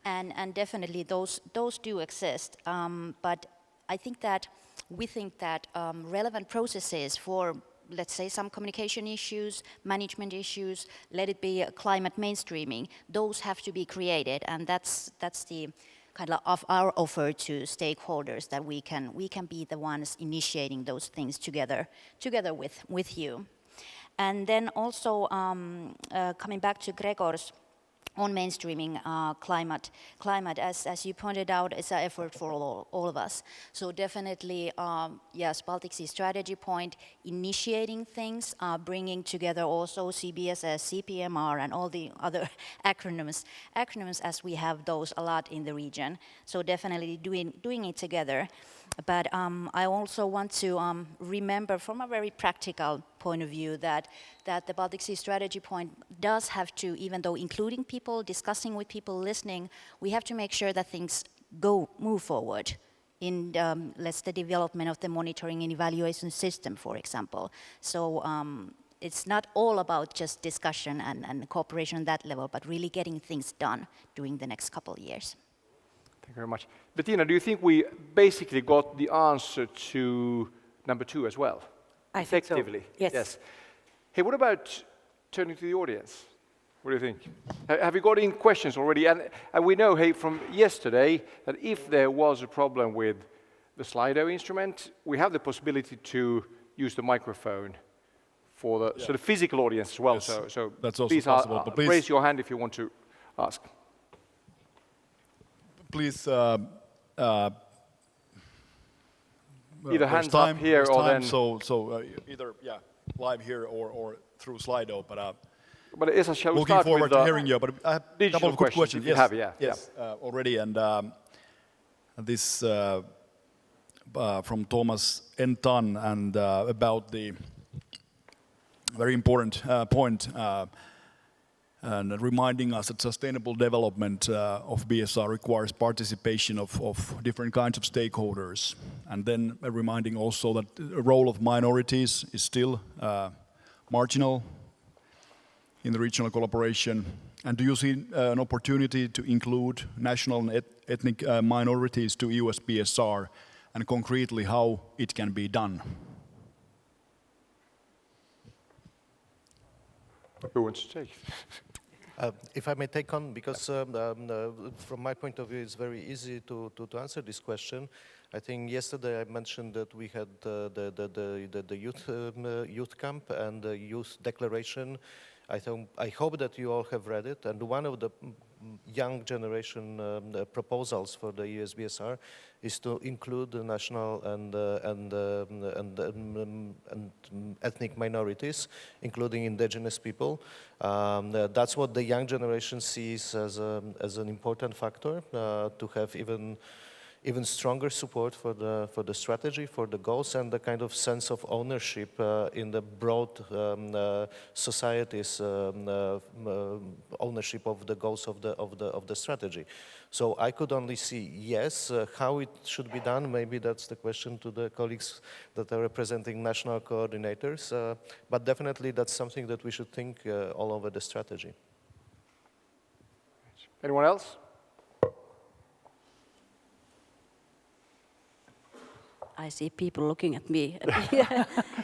And definitely those do exist. But I think that relevant processes for, let's say, some communication issues, management issues, let it be climate mainstreaming, those have to be created. And that's the kind of our offer to stakeholders, that we can be the ones initiating those things together with you. And then also coming back to Grzegorz on mainstreaming climate, as you pointed out, is an effort for all of us. So definitely, yes, Baltic Sea strategy point, initiating things, bringing together also CBSS, CPMR, and all the other acronyms, as we have those a lot in the region. So definitely doing it together. But I also want to remember from a very practical point of view that the Baltic Sea strategy point does have to, even though including people, discussing with people, listening, we have to make sure that things move forward in the development of the monitoring and evaluation system, for example. So it's not all about just discussion and cooperation on that level, but really getting things done during the next couple of years. Thank you very much. Bettina, do you think we basically got the answer to number 2 as well? I think so. Effectively? Yes. Hey, what about turning to the audience? What do you think? Have you got any questions already? And we know, hey, from yesterday, that if there was a problem with the Slido instrument, we have the possibility to use the microphone for the sort of physical audience as well. Yes, so that's also please, possible. But please raise your hand if you want to ask. Please, either hands up here or then. So either live here or through Slido. But Esa, shall we looking start forward with to hearing you. But I have a couple of good questions. If you have, yes, already. And this from Thomas Entan, and about the very important point. And reminding us that sustainable development of BSR requires participation of different kinds of stakeholders. And then reminding also that the role of minorities is still marginal in the regional collaboration. And do you see an opportunity to include national and ethnic minorities to EUSBSR, and concretely how it can be done? Who wants to take? If I may take on, because from my point of view, it's very easy to answer this question. I think yesterday I mentioned that we had the youth camp and the youth declaration. I hope that you all have read it. And one of the young generation proposals for the EUSBSR is to include the national and ethnic minorities, including indigenous people. That's what the young generation sees as an important factor to have even stronger support for the strategy, for the goals, and the kind of sense of ownership in the broad society's ownership of the goals of the strategy. So I could only see yes. How it should be done, maybe that's the question to the colleagues that are representing national coordinators. But definitely that's something that we should think all over the strategy. Anyone else? I see people looking at me,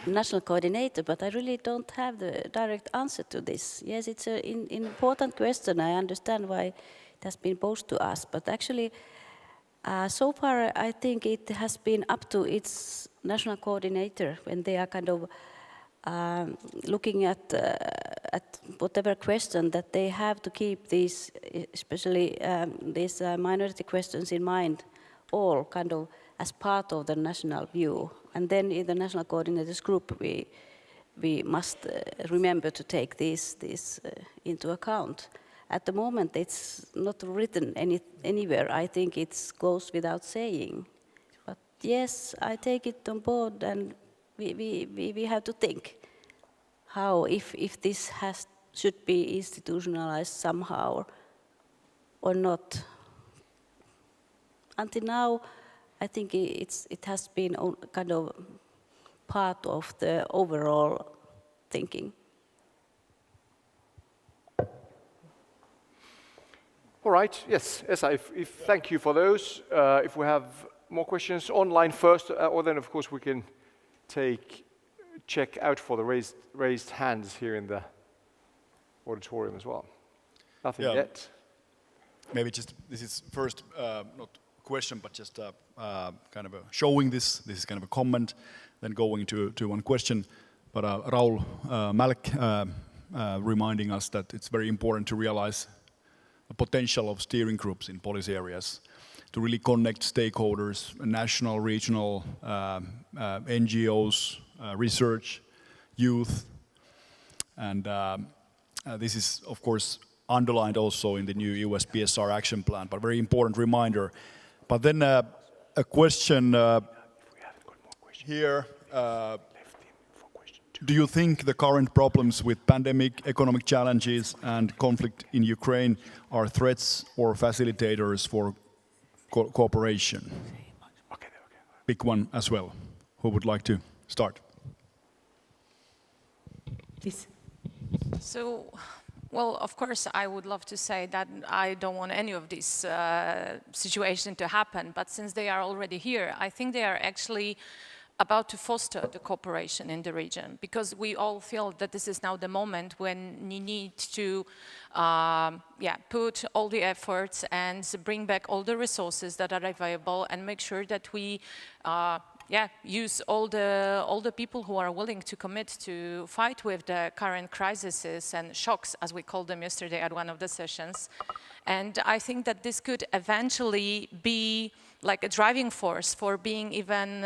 national coordinator, but I really don't have the direct answer to this. Yes, it's an important question. I understand why it has been posed to us, but actually, so far, I think it has been up to its national coordinator when they are kind of looking at whatever question that they have to keep these, especially these minority questions in mind, all kind of as part of the national view. And then in the national coordinators group, we must remember to take this into account. At the moment, it's not written anywhere. I think it goes without saying. But yes, I take it on board, and we have to think how, if this should be institutionalized somehow or not. Until now, I think it has been kind of part of the overall thinking. All right, yes, thank you for those. If we have more questions online first, or then of course we can check out for the raised hands here in the auditorium as well. Nothing yet. Maybe just, this is first, not question, but just kind of showing this. This is kind of a comment, then going to one question. But Raul Malk reminding us that it's very important to realize the potential of steering groups in policy areas to really connect stakeholders, national, regional, NGOs, research, youth. And this is, of course, underlined also in the new EUSBSR action plan, but very important reminder. But then a question here. Do you think the current problems with pandemic, economic challenges, and conflict in Ukraine are threats or facilitators for cooperation? Big one as well. Who would like to start? Please. So, well, of course, I would love to say that I don't want any of this situation to happen, but since they are already here, I think they are actually about to foster the cooperation in the region, because we all feel that this is now the moment when you need to put all the efforts and bring back all the resources that are available and make sure that we use all the people who are willing to commit to fight with the current crises and shocks, as we called them yesterday at one of the sessions. And I think that this could eventually be like a driving force for being even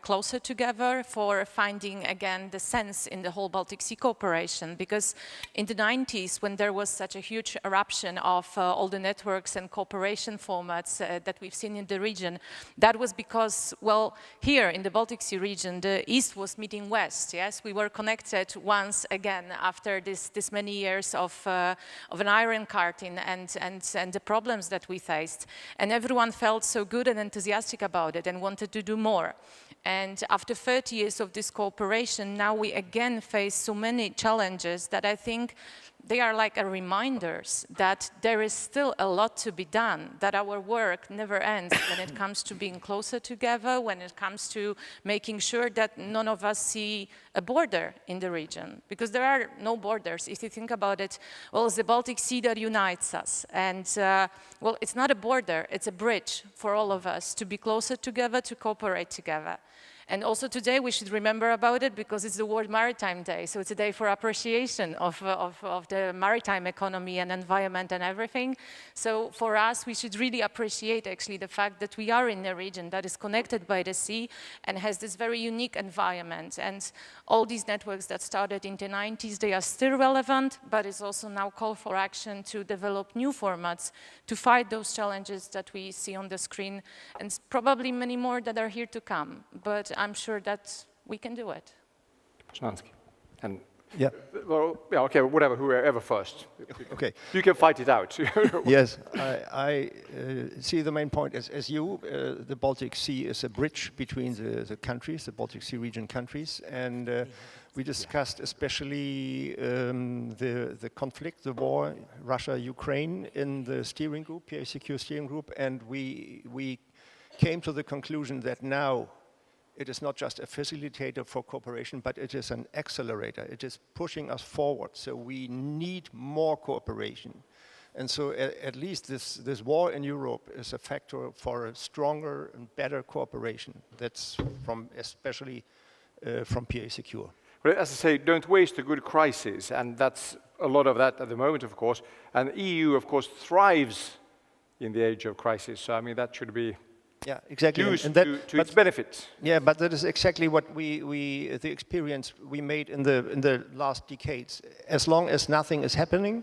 closer together, for finding again the sense in the whole Baltic Sea cooperation. Because in the 90s, when there was such a huge eruption of all the networks and cooperation formats that we've seen in the region, that was because, well, here in the Baltic Sea region, the East was meeting West. Yes, we were connected once again after this many years of an iron curtain and the problems that we faced, and everyone felt so good and enthusiastic about it and wanted to do more. And after 30 years of this cooperation, now we again face so many challenges that I think they are like reminders that there is still a lot to be done, that our work never ends when it comes to being closer together, when it comes to making sure that none of us see a border in the region. Because there are no borders. If you think about it, well, it's the Baltic Sea that unites us. And, well, it's not a border, it's a bridge for all of us to be closer together, to cooperate together. And also today we should remember about it because it's the World Maritime Day. So it's a day for appreciation of the maritime economy and environment and everything. So for us, we should really appreciate actually the fact that we are in a region that is connected by the sea and has this very unique environment. And all these networks that started in the 90s, they are still relevant, but it's also now call for action to develop new formats to fight those challenges that we see on the screen, and probably many more that are here to come. But I'm sure that we can do it. Poznański. And Yeah. well, yeah, okay, whatever, whoever first. Okay. You can fight it out. Yes, I see the main point as you. The Baltic Sea is a bridge between the countries, the Baltic Sea region countries, and we discussed especially the conflict, the war, Russia-Ukraine, in the steering group, PA-Secure steering group, and we came to the conclusion that now it is not just a facilitator for cooperation, but it is an accelerator. It is pushing us forward. So we need more cooperation. And so at least this war in Europe is a factor for a stronger and better cooperation. That's especially from PA Secure. Well, as I say, don't waste a good crisis, and that's a lot of that at the moment, of course. And the EU, of course, thrives in the age of crisis. So I mean, that should be used and that, to its benefit. Yeah, but that is exactly what the experience we made in the last decades. As long as nothing is happens,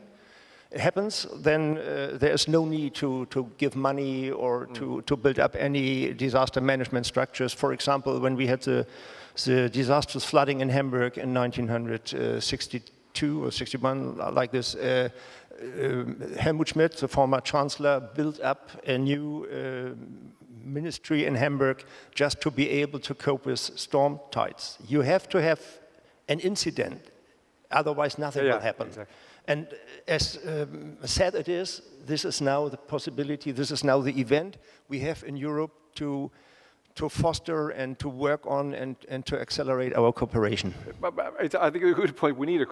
then there is no need to give money or to build up any disaster management structures. For example, when we had the disastrous flooding in Hamburg in 1962 or 61, like this, Helmut Schmidt, the former chancellor, built up a new ministry in Hamburg just to be able to cope with storm tides. You have to have an incident, otherwise nothing will happen. Exactly. And as sad it is, this is now the possibility, this is now the event we have in Europe to foster and to work on and to accelerate our cooperation. But I think a good point. We need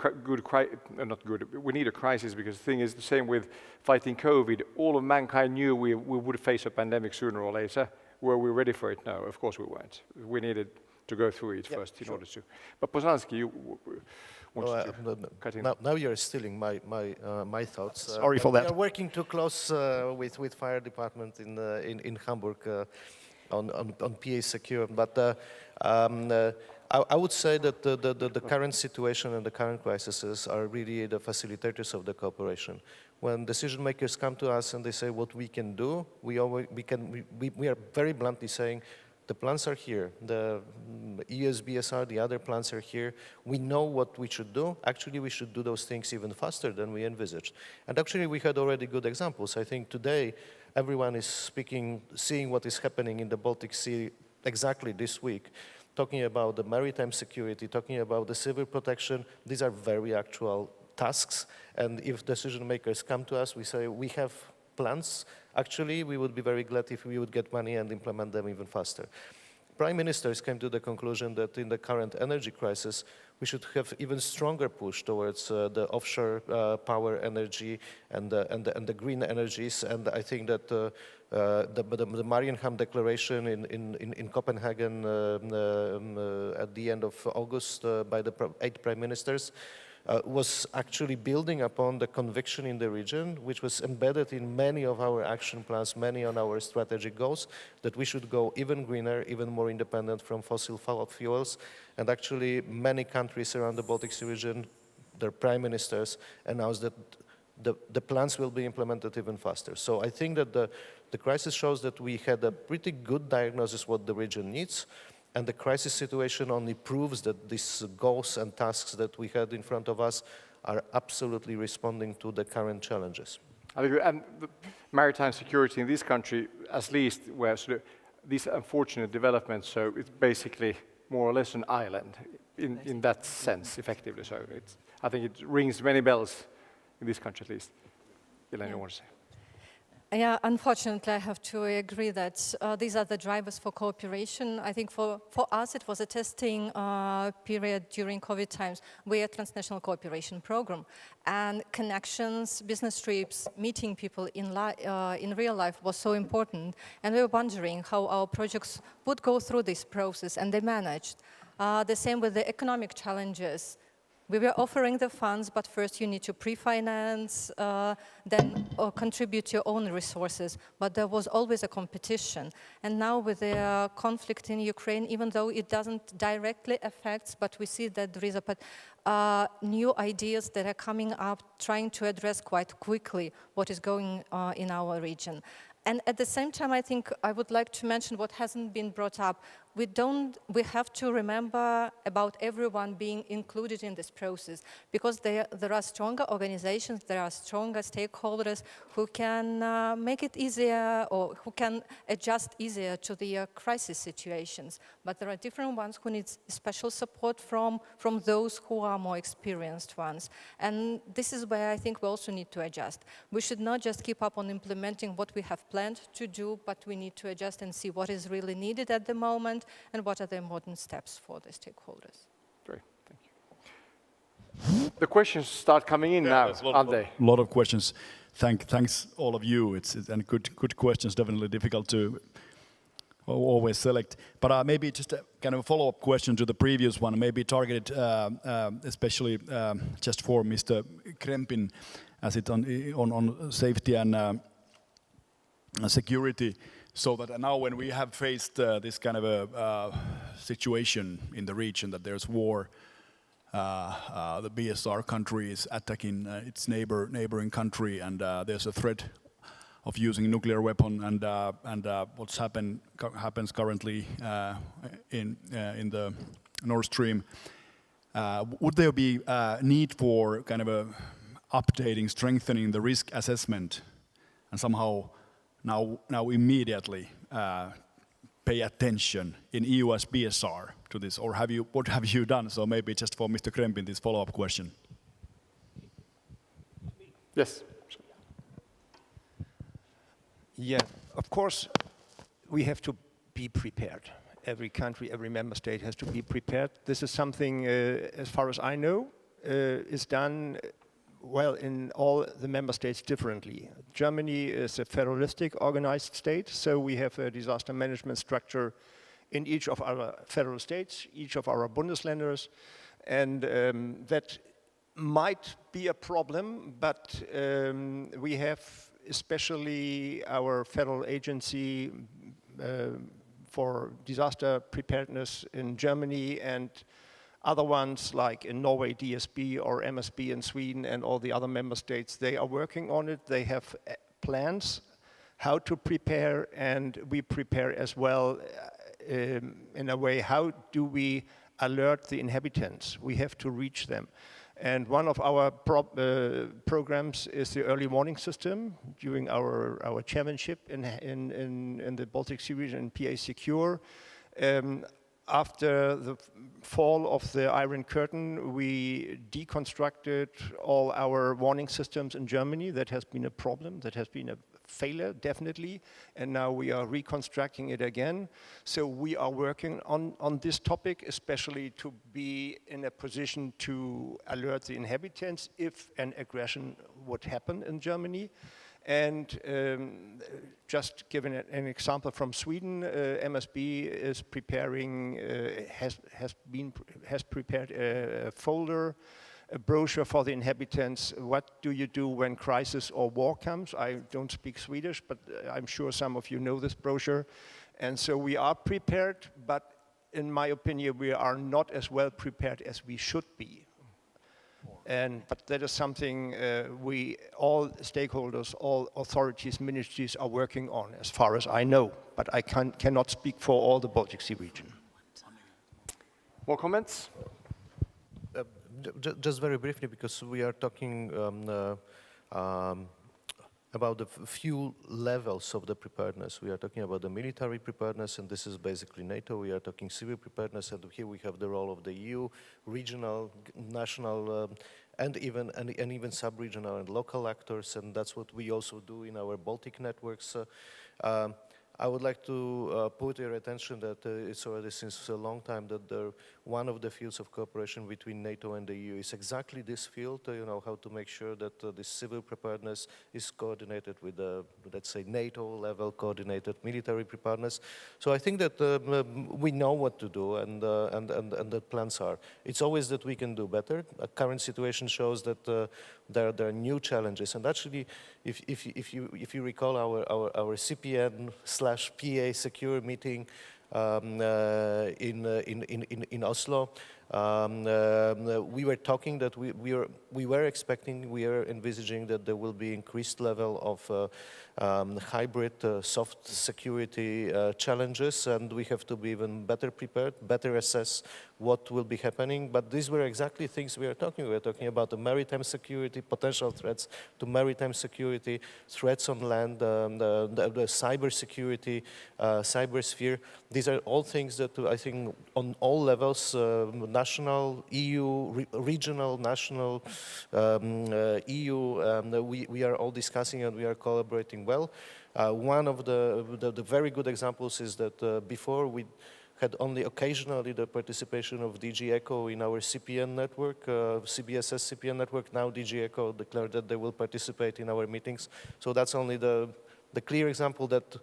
we need a crisis, because the thing is the same with fighting COVID. All of mankind knew we would face a pandemic sooner or later. Were we ready for it? No, of course we weren't. We needed to go through it first in order to. But Poznański, you wanted to cut in. Now you're stealing my thoughts. Sorry for that. We are working too close with fire department in Hamburg. On PA Secure, but I would say that the current situation and the current crises are really the facilitators of the cooperation. When decision makers come to us and they say what we can do, we are very bluntly saying the plans are here, the EUSBSR, the other plans are here. We know what we should do. Actually, we should do those things even faster than we envisaged. And actually, we had already good examples. I think today, everyone is seeing what is happening in the Baltic Sea exactly this week, talking about the maritime security, talking about the civil protection. These are very actual tasks. And if decision makers come to us, we say, we have plans. Actually, we would be very glad if we would get money and implement them even faster. Prime ministers came to the conclusion that in the current energy crisis, we should have even stronger push towards the offshore power energy and the green energies. And I think that the Marienham Declaration in Copenhagen at the end of August by the 8 prime ministers was actually building upon the conviction in the region, which was embedded in many of our action plans, many on our strategic goals, that we should go even greener, even more independent from fossil fuels. And actually, many countries around the Baltic Sea region, their prime ministers announced that the plans will be implemented even faster. So I think that the crisis shows that we had a pretty good diagnosis what the region needs. And the crisis situation only proves that these goals and tasks that we had in front of us are absolutely responding to the current challenges. I agree. And the maritime security in this country, at least, where sort of these unfortunate developments, so it's basically more or less an island in that sense, effectively. So I think it rings many bells in this country, at least. Elena, you want to say? Yeah, unfortunately, I have to agree that these are the drivers for cooperation. I think for us, it was a testing period during COVID times. We are a transnational cooperation program, and connections, business trips, meeting people in real life was so important. And we were wondering how our projects would go through this process, and they managed. The same with the economic challenges. We were offering the funds, but first you need to pre-finance, then contribute your own resources. But there was always a competition. And now with the conflict in Ukraine, even though it doesn't directly affect, but we see that there is new ideas that are coming up, trying to address quite quickly what is going on in our region. And at the same time, I think I would like to mention what hasn't been brought up. We have to remember about everyone being included in this process, because there are stronger organizations, there are stronger stakeholders who can make it easier or who can adjust easier to the crisis situations. But there are different ones who need special support from those who are more experienced ones. And this is where I think we also need to adjust. We should not just keep up on implementing what we have planned to do, but we need to adjust and see what is really needed at the moment and what are the important steps for the stakeholders. Great, thank you. The questions start coming in now, aren't they? A lot of questions. Thanks all of you. It's and good questions. Definitely difficult to always select. But maybe just a kind of a follow-up question to the previous one, maybe targeted especially just for Mr. Krempin, as it's on safety and security. So that now when we have faced this kind of a situation in the region that there's war, the BSR country is attacking its neighboring country, and there's a threat of using nuclear weapon, and what's happens currently in the Nord Stream. Would there be a need for kind of a updating, strengthening the risk assessment, and somehow now immediately pay attention in EUSBSR to this, or what have you done? So maybe just for Mr. Krempin, this follow-up question. Yes. Yeah, of course, we have to be prepared. Every country, every member state has to be prepared. This is something, as far as I know, is done well in all the member states differently. Germany is a federalistic organized state, so we have a disaster management structure in each of our federal states, each of our Bundesländers, and that might be a problem, but we have especially our federal agency for disaster preparedness in Germany, and other ones like in Norway, DSB or MSB in Sweden, and all the other member states, they are working on it. They have plans how to prepare, and we prepare as well in a way, how do we alert the inhabitants? We have to reach them. And one of our programs is the early warning system during our chairmanship in the Baltic Sea region in PA Secure. After the fall of the Iron Curtain, we deconstructed all our warning systems in Germany. That has been a problem, that has been a failure, definitely, and now we are reconstructing it again. So we are working on this topic, especially to be in a position to alert the inhabitants if an aggression would happen in Germany. And just giving an example from Sweden, MSB is preparing, has prepared a folder, a brochure for the inhabitants. What do you do when crisis or war comes? I don't speak Swedish, but I'm sure some of you know this brochure. And so we are prepared, but in my opinion, we are not as well prepared as we should be. But that is something we, all stakeholders, all authorities, ministries are working on, as far as I know. But I cannot speak for all the Baltic Sea region. More comments? Just very briefly, because we are talking about the few levels of the preparedness. We are talking about the military preparedness, and this is basically NATO. We are talking civil preparedness, and here we have the role of the EU, regional, national, and even sub-regional and local actors, and that's what we also do in our Baltic networks. I would like to put your attention that it's already since a long time that one of the fields of cooperation between NATO and the EU is exactly this field, how to make sure that this civil preparedness is coordinated with the, let's say, NATO-level coordinated military preparedness. So I think that we know what to do and the plans are. It's always that we can do better. The current situation shows that there are new challenges, and actually, if you recall our CPN/PA secure meeting in Oslo, we were talking that we were envisaging that there will be increased level of hybrid soft security challenges, and we have to be even better prepared, better assess what will be happening. But these were exactly things we are talking. We are talking about the maritime security, potential threats to maritime security, threats on land, the cyber security, cybersphere. These are all things that I think on all levels, national, EU, regional, national, EU, we are all discussing and we are collaborating well. One of the very good examples is that before we had only occasionally the participation of DG ECHO in our CPN network, CBSS CPN network. Now DG ECHO declared that they will participate in our meetings. So that's only the clear example that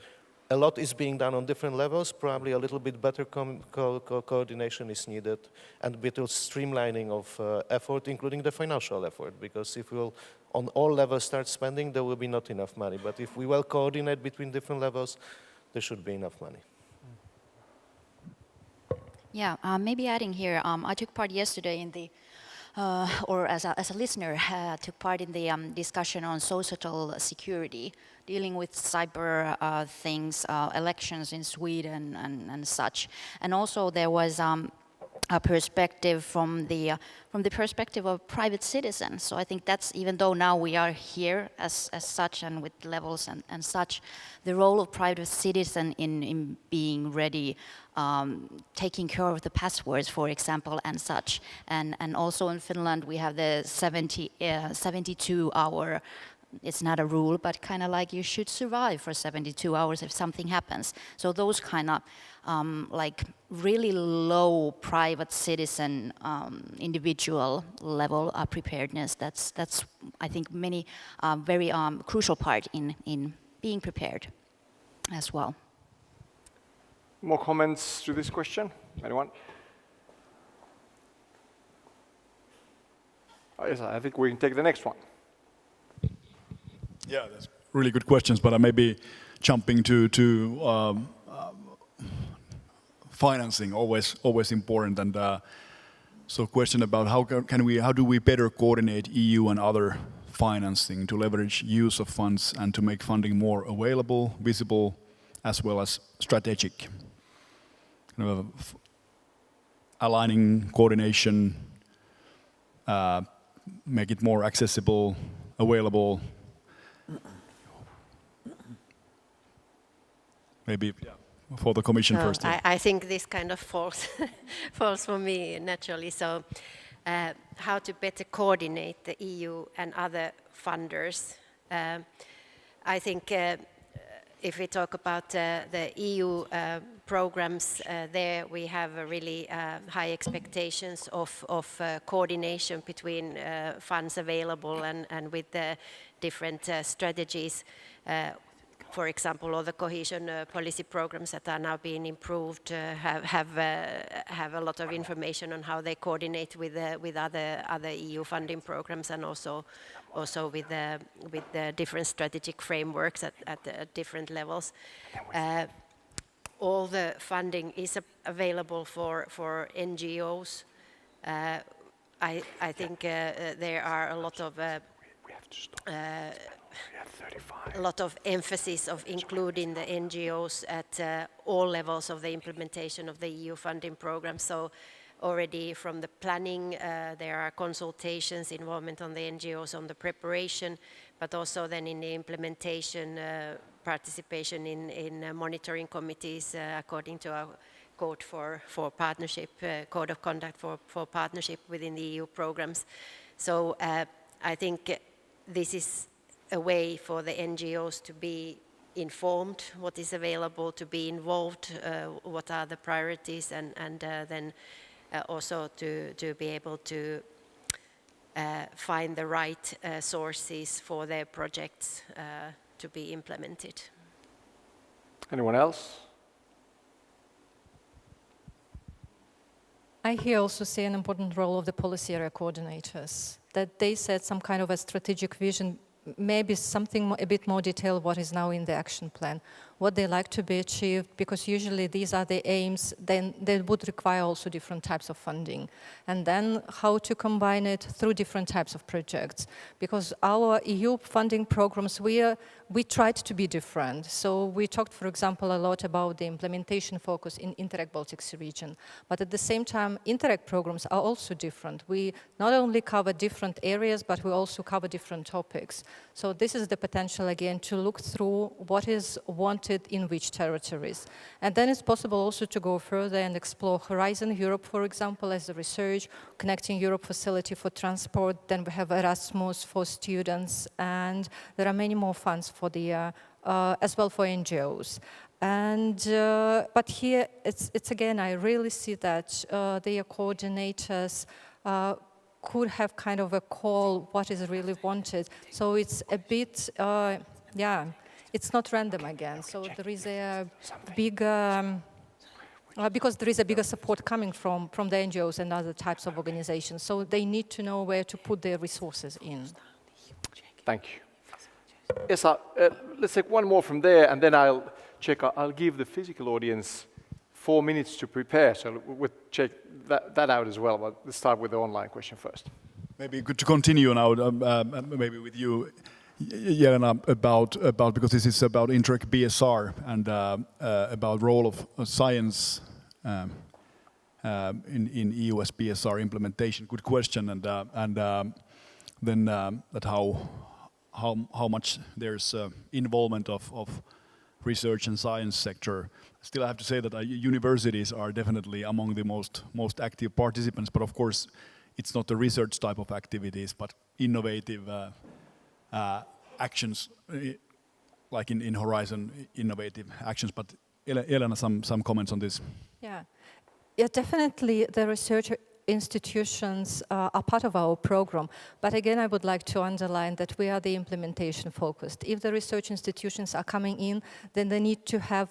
a lot is being done on different levels. Probably a little bit better coordination is needed and better streamlining of effort, including the financial effort. Because if we'll on all levels start spending, there will be not enough money. But if we will coordinate between different levels, there should be enough money. Yeah, maybe adding here, I took part yesterday in the, or as a listener, took part in the discussion on social security, dealing with cyber things, elections in Sweden and such. And also there was a perspective from the perspective of private citizens. So I think that's, even though now we are here as such and with levels and such, the role of private citizen in being ready, taking care of the passwords, for example, and such. And also in Finland we have the 72-hour, it's not a rule, but kind of like you should survive for 72 hours if something happens. So those kind of like really low private citizen individual level preparedness, that's I think many very crucial part in being prepared as well. More comments to this question? Anyone? Yes, I think we can take the next one. Yeah, that's really good questions, but I may be jumping to financing, always important. And so question about how do we better coordinate EU and other financing to leverage use of funds and to make funding more available, visible, as well as strategic. Aligning coordination, make it more accessible, available. Maybe for the Commission first. I think this kind of falls for me naturally. So how to better coordinate the EU and other funders. I think if we talk about the EU programs, there we have really high expectations of coordination between funds available and with the different strategies. For example, all the cohesion policy programs that are now being improved have a lot of information on how they coordinate with other EU funding programs, and also with the different strategic frameworks at different levels. All the funding is available for NGOs. I think there are a lot of emphasis of including the NGOs at all levels of the implementation of the EU funding program. So already from the planning, there are consultations, involvement on the NGOs on the preparation, but also then in the implementation, participation in monitoring committees according to our code for partnership, code of conduct for partnership within the EU programs. So I think this is a way for the NGOs to be informed what is available, to be involved, what are the priorities, and then also to be able to find the right sources for their projects to be implemented. Anyone else? I here also see an important role of the policy area coordinators, that they set some kind of a strategic vision, maybe something a bit more detailed what is now in the action plan, what they like to be achieved, because usually these are the aims, then they would require also different types of funding. And then how to combine it through different types of projects. Because our EU funding programs, we tried to be different. So we talked, for example, a lot about the implementation focus in Interreg Baltic Sea region. But at the same time, Interreg programs are also different. We not only cover different areas, but we also cover different topics. So this is the potential, again, to look through what is wanted in which territories. And then it's possible also to go further and explore Horizon Europe, for example, as a research, Connecting Europe facility for transport. Then we have Erasmus for students, and there are many more funds for the, as well for NGOs. And, but here, it's again, I really see that the coordinators could have kind of a call what is really wanted. So it's a bit, yeah, it's not random again. So there is a big, because there is a bigger support coming from the NGOs and other types of organizations. So they need to know where to put their resources in. Thank you. Yes, let's take one more from there, and then I'll give the physical audience 4 minutes to prepare, so we'll check that out as well, but let's start with the online question first. Maybe good to continue now, maybe with you, Elena, about because this is about Interreg BSR and about role of science in EUSBSR implementation. Good question, and then that how much there's involvement of research and science sector. Still, I have to say that universities are definitely among the most active participants, but of course, it's not the research type of activities, but innovative actions, like in Horizon, innovative actions. But Elena, some comments on this. Yeah, definitely the research institutions are part of our program. But again, I would like to underline that we are the implementation focused. If the research institutions are coming in, then they need to have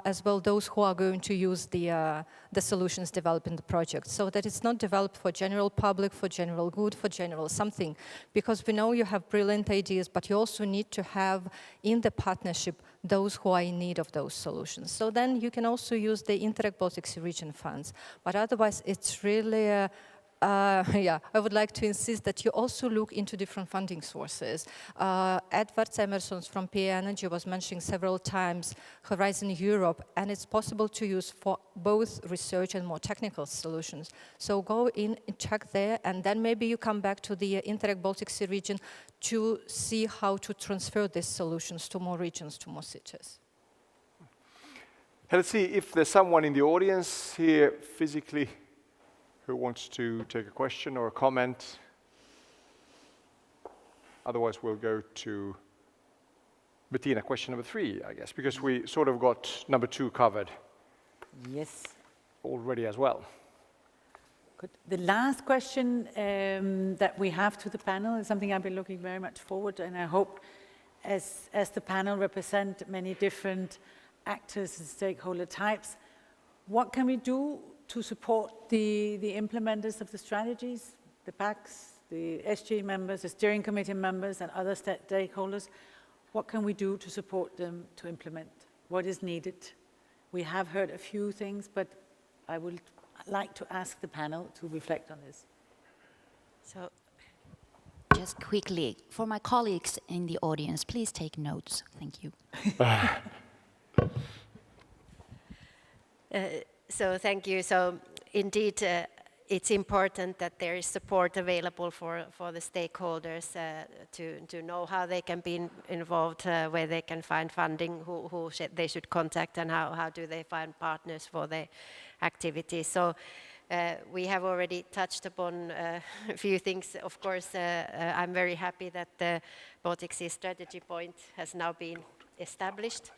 as well those who are going to use the solutions developed in the project, so that it's not developed for general public, for general good, for general something. Because we know you have brilliant ideas, but you also need to have in the partnership those who are in need of those solutions. So then you can also use the Interreg Baltic Sea region funds. But otherwise, it's really, yeah, I would like to insist that you also look into different funding sources. Edward Emersons from PA Energy was mentioning several times Horizon Europe, and it's possible to use for both research and more technical solutions. So go in and check there, and then maybe you come back to the Interreg Baltic Sea region to see how to transfer these solutions to more regions, to more cities. Let's see if there's someone in the audience here physically who wants to take a question or a comment. Otherwise, we'll go to Bettina, question number 3, I guess, because we sort of got number 2 covered. Yes. Already as well. Good. The last question that we have to the panel is something I've been looking very much forward to, and I hope as the panel represent many different actors and stakeholder types, what can we do to support the implementers of the strategies, the PACs, the SG members, the steering committee members, and other stakeholders? What can we do to support them to implement? What is needed? We have heard a few things, but I would like to ask the panel to reflect on this. So, just quickly, for my colleagues in the audience, please take notes. Thank you. So thank you. So indeed, it's important that there is support available for the stakeholders to know how they can be involved, where they can find funding, who they should contact, and how do they find partners for their activities. So we have already touched upon a few things. Of course, I'm very happy that the Baltic Sea Strategy Point has now been established.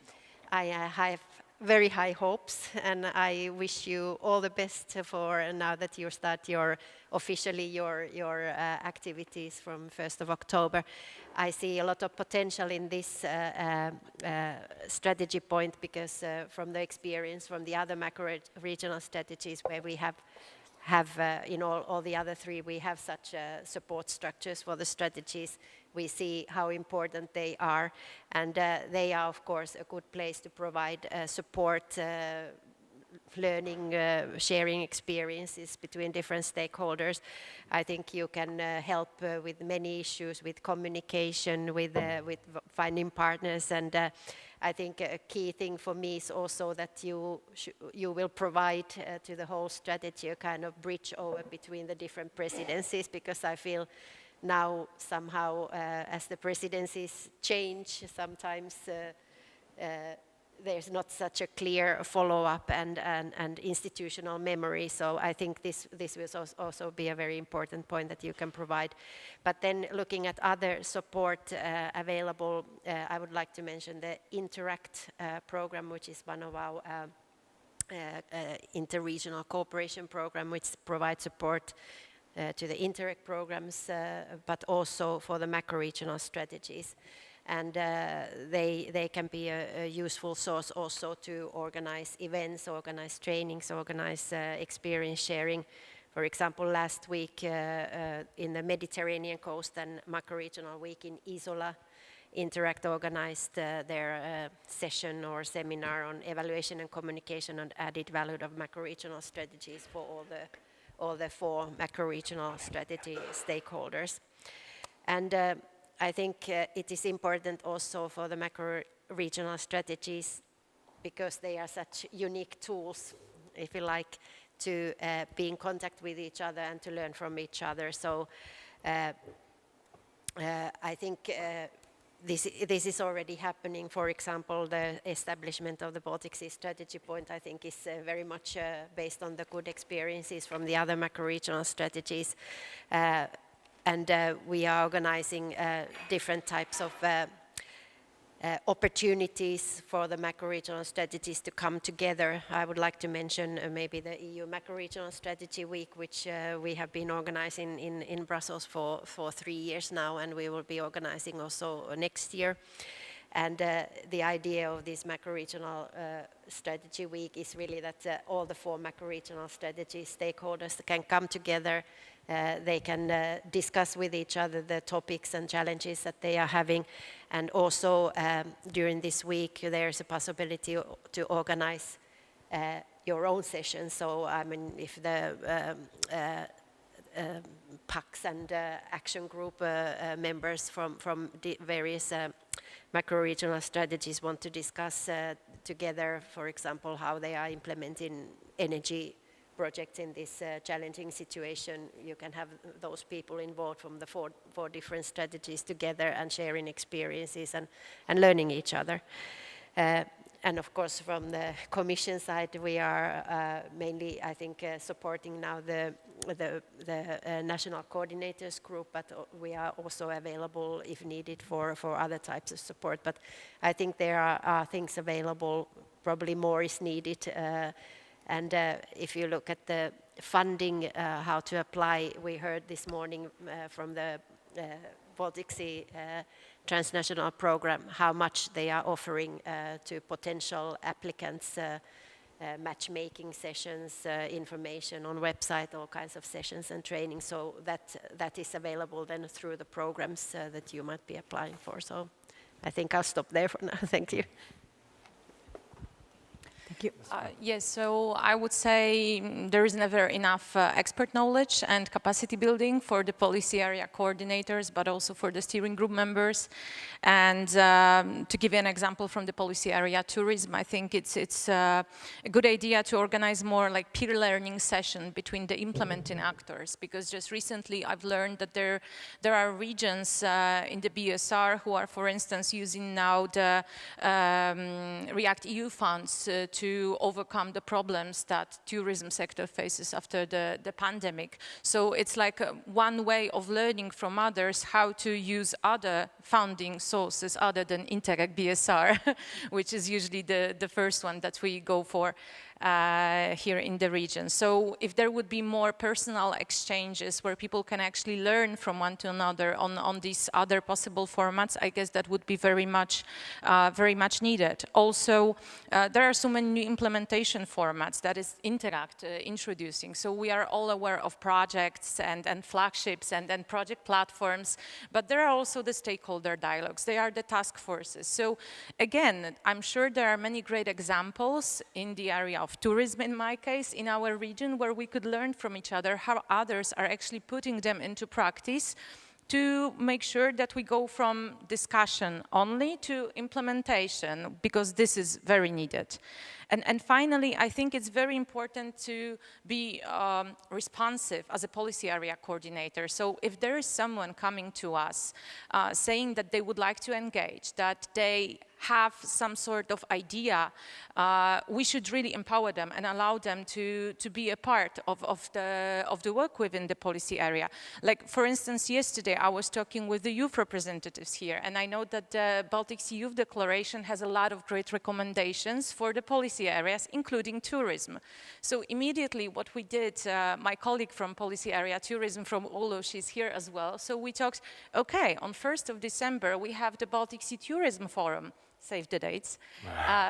I have very high hopes, and I wish you all the best for now that you start officially your activities from 1st of October. I see a lot of potential in this strategy point because from the experience from the other macro-regional strategies where we have in all the other three, we have such support structures for the strategies. We see how important they are, and they are, of course, a good place to provide support, learning, sharing experiences between different stakeholders. I think you can help with many issues, with communication, with finding partners, and I think a key thing for me is also that you will provide to the whole strategy a kind of bridge over between the different presidencies, because I feel now somehow as the presidencies change, sometimes there's not such a clear follow-up and institutional memory. So I think this will also be a very important point that you can provide. But then looking at other support available, I would like to mention the Interact program, which is one of our interregional cooperation program, which provides support to the Interreg programs, but also for the macro-regional strategies. And they can be a useful source also to organize events, organize trainings, organize experience sharing. For example, last week in the Mediterranean coast and macro-regional week in Isola, Interact organized their session or seminar on evaluation and communication and added value of macro-regional strategies for all the 4 macro-regional strategy stakeholders. And I think it is important also for the macro-regional strategies, because they are such unique tools, if you like, to be in contact with each other and to learn from each other. So I think this is already happening. For example, the establishment of the Baltic Sea Strategy Point, I think, is very much based on the good experiences from the other macro-regional strategies. And we are organizing different types of opportunities for the macro-regional strategies to come together. I would like to mention maybe the EU Macro-Regional Strategy Week, which we have been organizing in Brussels for 3 years now, and we will be organizing also next year. And the idea of this macro-regional strategy week is really that all the 4 macro-regional strategy stakeholders can come together. They can discuss with each other the topics and challenges that they are having. And also during this week, there's a possibility to organize your own session. So, I mean, if the PACs and action group members from the various macro-regional strategies want to discuss together, for example, how they are implementing energy projects in this challenging situation, you can have those people involved from the four different strategies together and sharing experiences and learning each other. And of course, from the Commission side, we are mainly, I think, supporting now the national coordinators group, but we are also available if needed for other types of support. But I think there are things available, probably more is needed. And if you look at the funding, how to apply, we heard this morning from the Baltic Sea Transnational program how much they are offering to potential applicants, matchmaking sessions, information on website, all kinds of sessions and training. So that is available then through the programs that you might be applying for. So I think I'll stop there for now. Thank you. Thank you. Yes, so I would say there is never enough expert knowledge and capacity building for the policy area coordinators, but also for the steering group members. And to give you an example from the policy area tourism, I think it's a good idea to organize more like peer learning session between the implementing actors, because just recently I've learned that there are regions in the BSR who are, for instance, using now the React EU funds to overcome the problems that tourism sector faces after the pandemic. So it's like one way of learning from others how to use other funding sources other than Interreg BSR, which is usually the first one that we go for here in the region. So if there would be more personal exchanges where people can actually learn from one to another on these other possible formats, I guess that would be very much needed. Also, there are so many new implementation formats that is Interact introducing. So we are all aware of projects and flagships and project platforms, but there are also the stakeholder dialogues. They are the task forces. So again, I'm sure there are many great examples in the area of tourism, in my case, in our region, where we could learn from each other how others are actually putting them into practice to make sure that we go from discussion only to implementation, because this is very needed. And finally, I think it's very important to be responsive as a policy area coordinator. So if there is someone coming to us saying that they would like to engage, that they have some sort of idea, we should really empower them and allow them to be a part of the work within the policy area. Like, for instance, yesterday I was talking with the youth representatives here, and I know that the Baltic Sea Youth Declaration has a lot of great recommendations for the policy areas, including tourism. So immediately what we did, my colleague from policy area tourism from Oulu, she's here as well, so we talked, okay, on 1st of December we have the Baltic Sea Tourism Forum. Save the dates.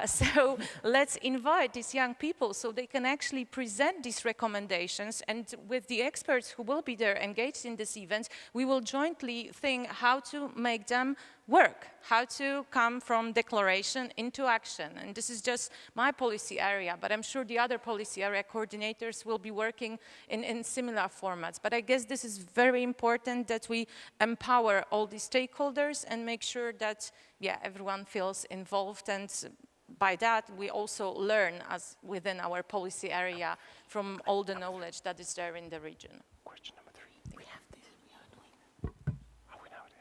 So let's invite these young people so they can actually present these recommendations, and with the experts who will be there engaged in this event, we will jointly think how to make them work, how to come from declaration into action. And this is just my policy area, but I'm sure the other policy area coordinators will be working in similar formats. But I guess this is very important that we empower all the stakeholders and make sure that, yeah, everyone feels involved, and by that we also learn as within our policy area from all the knowledge that is there in the region. Question number 3.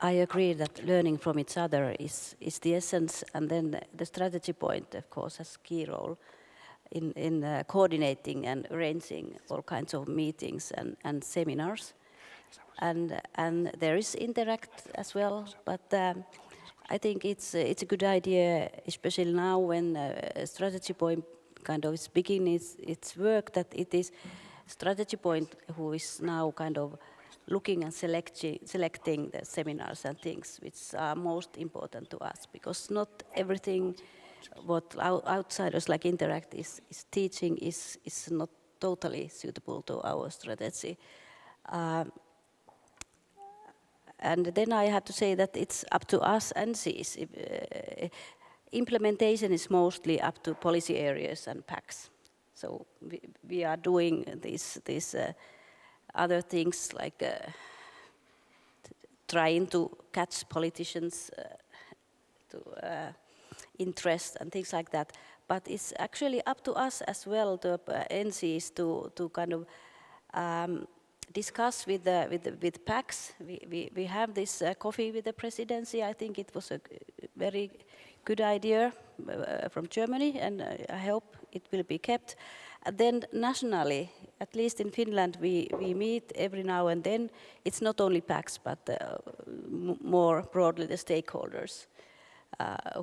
I agree that learning from each other is the essence, and then the strategy point, of course, has a key role in coordinating and arranging all kinds of meetings and seminars. And there is Interact as well, but I think it's a good idea, especially now when strategy point kind of is beginning its work, that it is strategy point who is now kind of looking and selecting the seminars and things which are most important to us, because not everything what outsiders like Interact is teaching is not totally suitable to our strategy. And then I have to say that it's up to us NCs. Implementation is mostly up to policy areas and PACs. So we are doing these other things like trying to catch politicians to interest and things like that. But it's actually up to us as well, the NCs, to kind of discuss with PACs. We have this coffee with the presidency. I think it was a very good idea from Germany, and I hope it will be kept. And then nationally, at least in Finland, we meet every now and then. It's not only PACs, but more broadly the stakeholders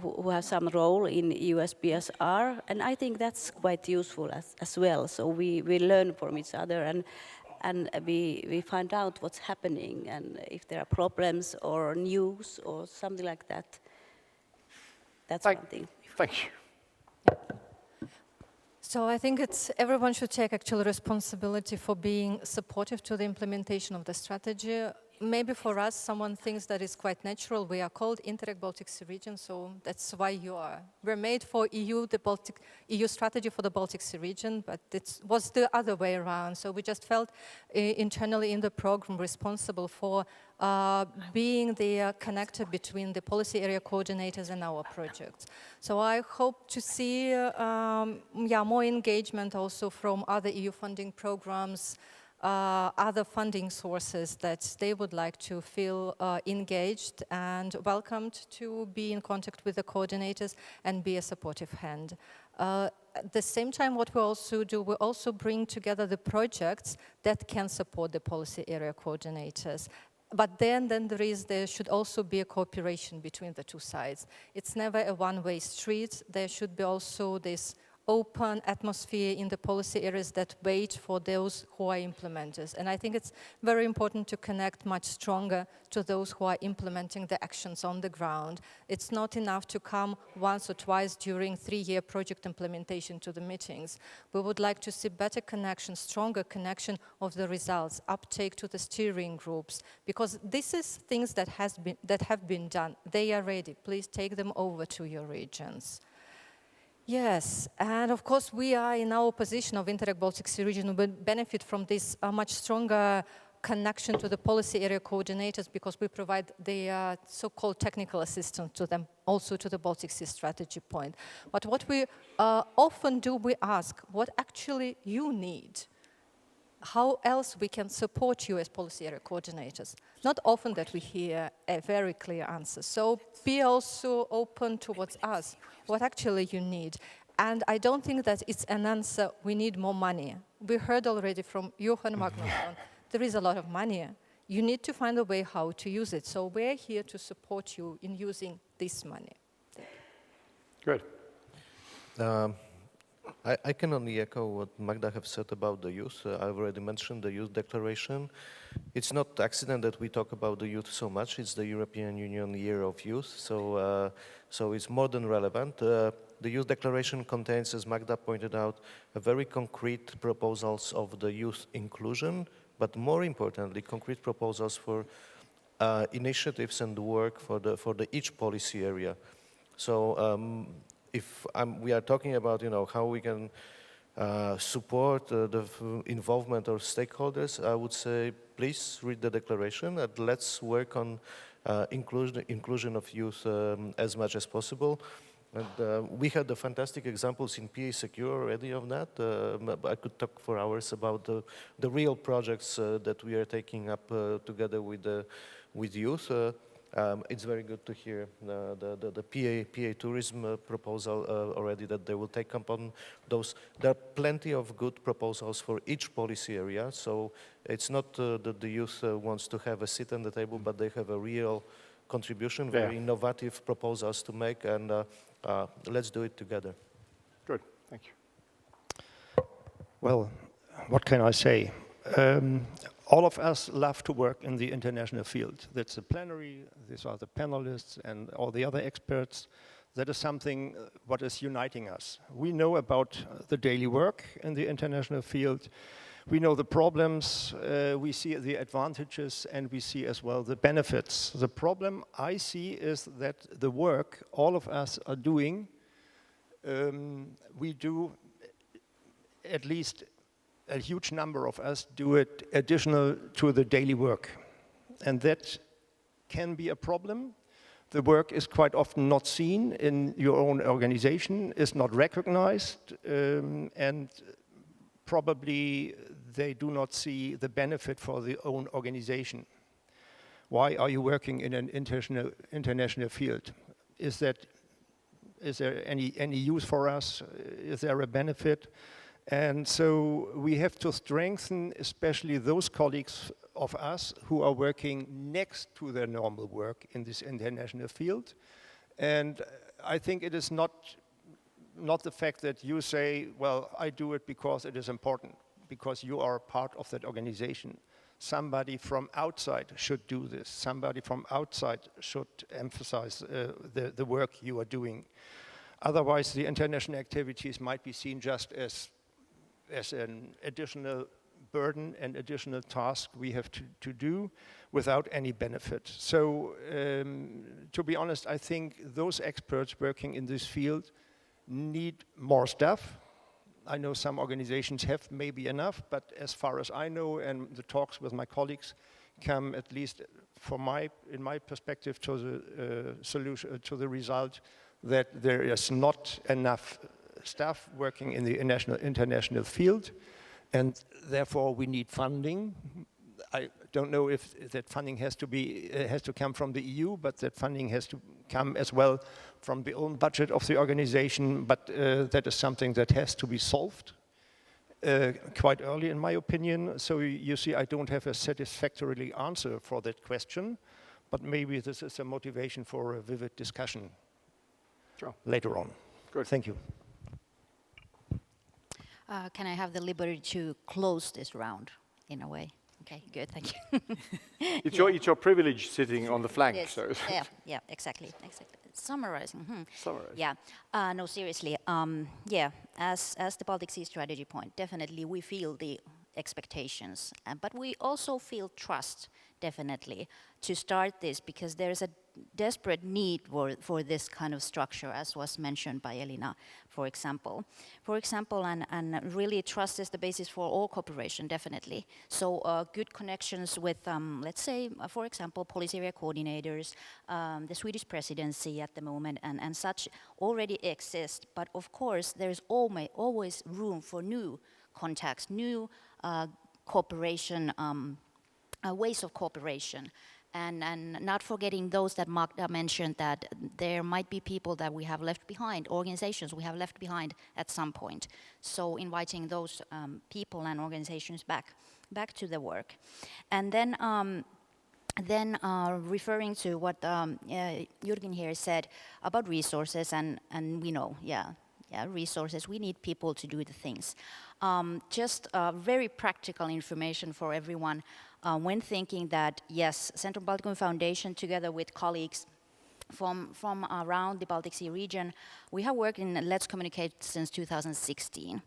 who have some role in EUSBSR, and I think that's quite useful as well. So we learn from each other, and we find out what's happening, and if there are problems or news or something like that. That's one thing. Thank you. So I think everyone should take actual responsibility for being supportive to the implementation of the strategy. maybe for us, someone thinks that it's quite natural. We are called Interreg Baltic Sea region, so that's why you are. We're made for EU, the Baltic EU strategy for the Baltic Sea region, but it was the other way around. So we just felt internally in the program responsible for being the connector between the policy area coordinators and our projects. So I hope to see more engagement also from other EU funding programs, other funding sources that they would like to feel engaged and welcomed to be in contact with the coordinators and be a supportive hand. At the same time, what we also do, we also bring together the projects that can support the policy area coordinators. But then there should also be a cooperation between the two sides. It's never a one-way street. There should be also this open atmosphere in the policy areas that wait for those who are implementers. And I think it's very important to connect much stronger to those who are implementing the actions on the ground. It's not enough to come once or twice during 3-year project implementation to the meetings. We would like to see better connection, stronger connection of the results, uptake to the steering groups, because this is things that have been done. They are ready. Please take them over to your regions. Yes, and of course we are in our position of Interreg Baltic Sea region, we will benefit from this much stronger connection to the policy area coordinators because we provide the so-called technical assistance to them, also to the Baltic Sea strategy point. But what we often do, we ask what actually you need. How else we can support you as policy area coordinators? Not often that we hear a very clear answer. So be also open towards us, what actually you need. And I don't think that it's an answer, we need more money. We heard already from Jürgen Magda, there is a lot of money. You need to find a way how to use it. So we're here to support you in using this money. Good. I can only echo what Magda have said about the youth. I've already mentioned the youth declaration. It's not accident that we talk about the youth so much. It's the European Union Year of Youth, so it's more than relevant. The youth declaration contains, as Magda pointed out, a very concrete proposals of the youth inclusion, but more importantly, concrete proposals for initiatives and work for the each policy area. So. If we are talking about, how we can support the involvement of stakeholders, I would say, please read the declaration and let's work on inclusion of youth as much as possible. And we had the fantastic examples in PA Secure already of that. I could talk for hours about the real projects that we are taking up together with youth. It's very good to hear the PA tourism proposal already that they will take up on those. There are plenty of good proposals for each policy area, so it's not that the youth wants to have a seat on the table, but they have a real contribution, very innovative proposals to make, and let's do it together. Good, thank you. Well, what can I say? All of us love to work in the international field. That's the plenary, these are the panelists and all the other experts. That is something what is uniting us. We know about the daily work in the international field. We know the problems, we see the advantages, and we see as well the benefits. The problem I see is that the work all of us are doing, we do at least a huge number of us do it additional to the daily work. And that can be a problem. The work is quite often not seen in your own organization, is not recognized, and probably they do not see the benefit for their own organization. Why are you working in an international field? Is there any use for us? Is there a benefit? And so we have to strengthen especially those colleagues of us who are working next to their normal work in this international field. And I think it is not the fact that you say, well, I do it because it is important, because you are part of that organization. Somebody from outside should do this. Somebody from outside should emphasize the work you are doing. Otherwise, the international activities might be seen just as an additional burden and additional task we have to do without any benefit. So to be honest, I think those experts working in this field need more staff. I know some organizations have maybe enough, but as far as I know, and the talks with my colleagues come at least in my perspective to the solution, to the result that there is not enough staff working in the international field, and therefore we need funding. I don't know if that funding has to come from the EU, but that funding has to come as well from the own budget of the organization. But that is something that has to be solved quite early, in my opinion. So you see, I don't have a satisfactory answer for that question, but maybe this is a motivation for a vivid discussion later on. Good. Thank you. Can I have the liberty to close this round in a way? Okay, good, thank you. It's your privilege sitting on the flank. Yes. So. Yeah, exactly. Summarizing. Summarize. Yeah, no, seriously. Yeah, as the Baltic Sea strategy point, definitely we feel the expectations, but we also feel trust, definitely, to start this, because there is a desperate need for this kind of structure, as was mentioned by Elina, for example. And really trust is the basis for all cooperation, definitely. So good connections with, let's say, for example, policy area coordinators, the Swedish presidency at the moment, and such already exist. But of course, there's always room for new contacts, new cooperation, ways of cooperation. And not forgetting those that Magda mentioned, that there might be people that we have left behind, organizations we have left behind at some point. So inviting those people and organizations back to the work. And then referring to what Jürgen here said about resources, and we know, resources, we need people to do the things. Just very practical information for everyone. When thinking that, yes, Central Baltic Foundation, together with colleagues from around the Baltic Sea region, we have worked in Let's Communicate since 2016.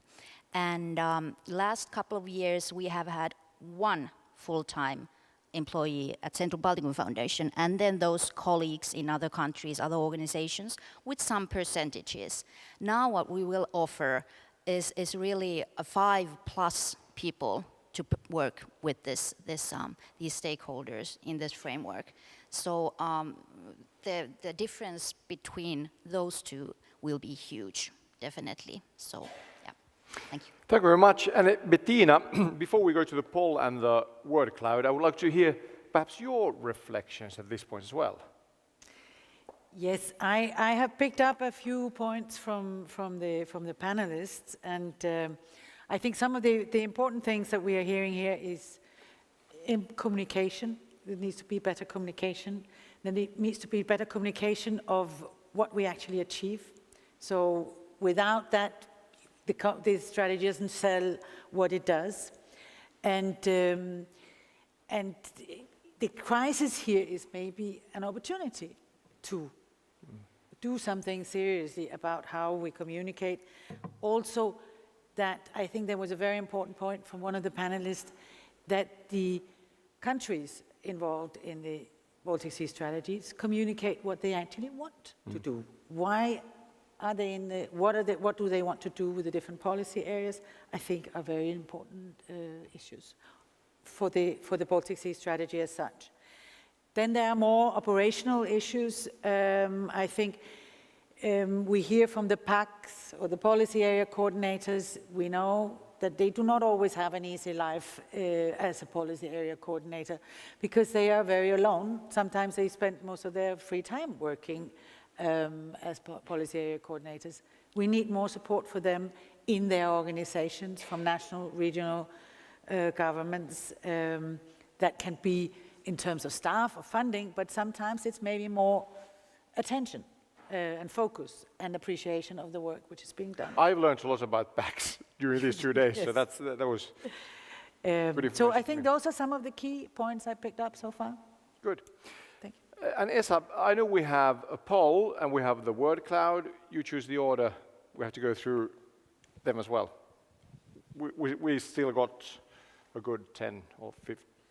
And last couple of years, we have had one full-time employee at Central Baltic Foundation, and then those colleagues in other countries, other organizations, with some percentages. Now what we will offer is really 5+ people to work with these stakeholders in this framework. So the difference between those two will be huge, definitely. So, yeah, thank you. Thank you very much. And Bettina, before we go to the poll and the word cloud, I would like to hear perhaps your reflections at this point as well. Yes, I have picked up a few points from the panelists, and I think some of the important things that we are hearing here is in communication. There needs to be better communication. There needs to be better communication of what we actually achieve. So without that, the strategy doesn't sell what it does. And the crisis here is maybe an opportunity to do something seriously about how we communicate. Also, that I think there was a very important point from one of the panelists, that the countries involved in the Baltic Sea strategies communicate what they actually want to do. Why are they in the, what do they want to do with the different policy areas? I think are very important issues for the Baltic Sea strategy as such. Then there are more operational issues. I think we hear from the PACs or the policy area coordinators, we know that they do not always have an easy life as a policy area coordinator, because they are very alone. Sometimes they spend most of their free time working as policy area coordinators. We need more support for them in their organizations from national, regional governments that can be in terms of staff or funding, but sometimes it's maybe more attention and focus and appreciation of the work which is being done. I've learned a lot about PACs during these 2 days, so that was good. So I think those are some of the key points I picked up so far. Good. Thank you. And Esa, I know we have a poll and we have the word cloud. You choose the order. We have to go through them as well. We still got a good 10 or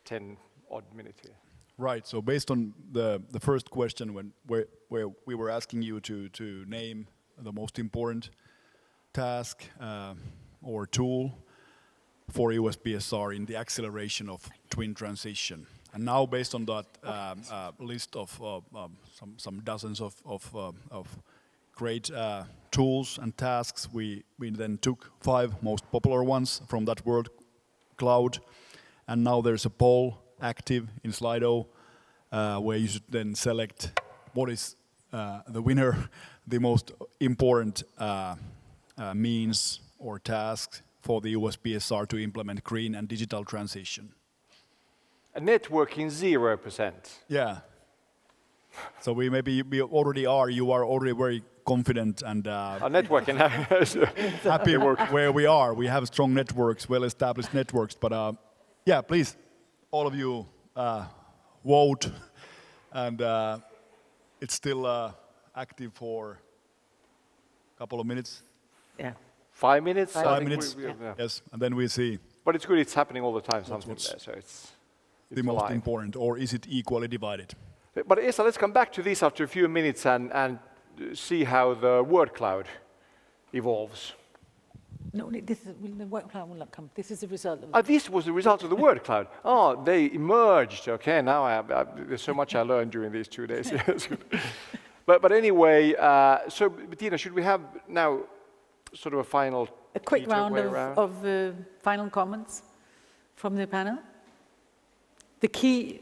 10 odd minutes here. Right. So based on the first question, where we were asking you to name the most important task or tool for EUSBSR in the acceleration of twin transition, and now based on that list of some dozens of great tools and tasks, we then took 5 most popular ones from that word cloud, and now there's a poll active in Slido where you should then select what is the winner, the most important means or task for the EUSBSR to implement green and digital transition. A networking 0%. Yeah. So we already are. You are already very confident and networking happy where we are. We have strong networks, well-established networks. But yeah, please, all of you vote, and it's still active for a couple of minutes. Yeah. 5 minutes? 5 minutes, yes, and then we see. But it's good, it's happening all the time, something there, so it's the most alive. important, or is it equally divided? But Esa, let's come back to this after a few minutes and see how the word cloud evolves. No, the word cloud will not come. This is the result of it. This was the result of the word cloud. Oh, they emerged. Okay, now there's so much I learned during these 2 days. but anyway, so Bettina, should we have now sort of a final... A quick round of final comments from the panel? The key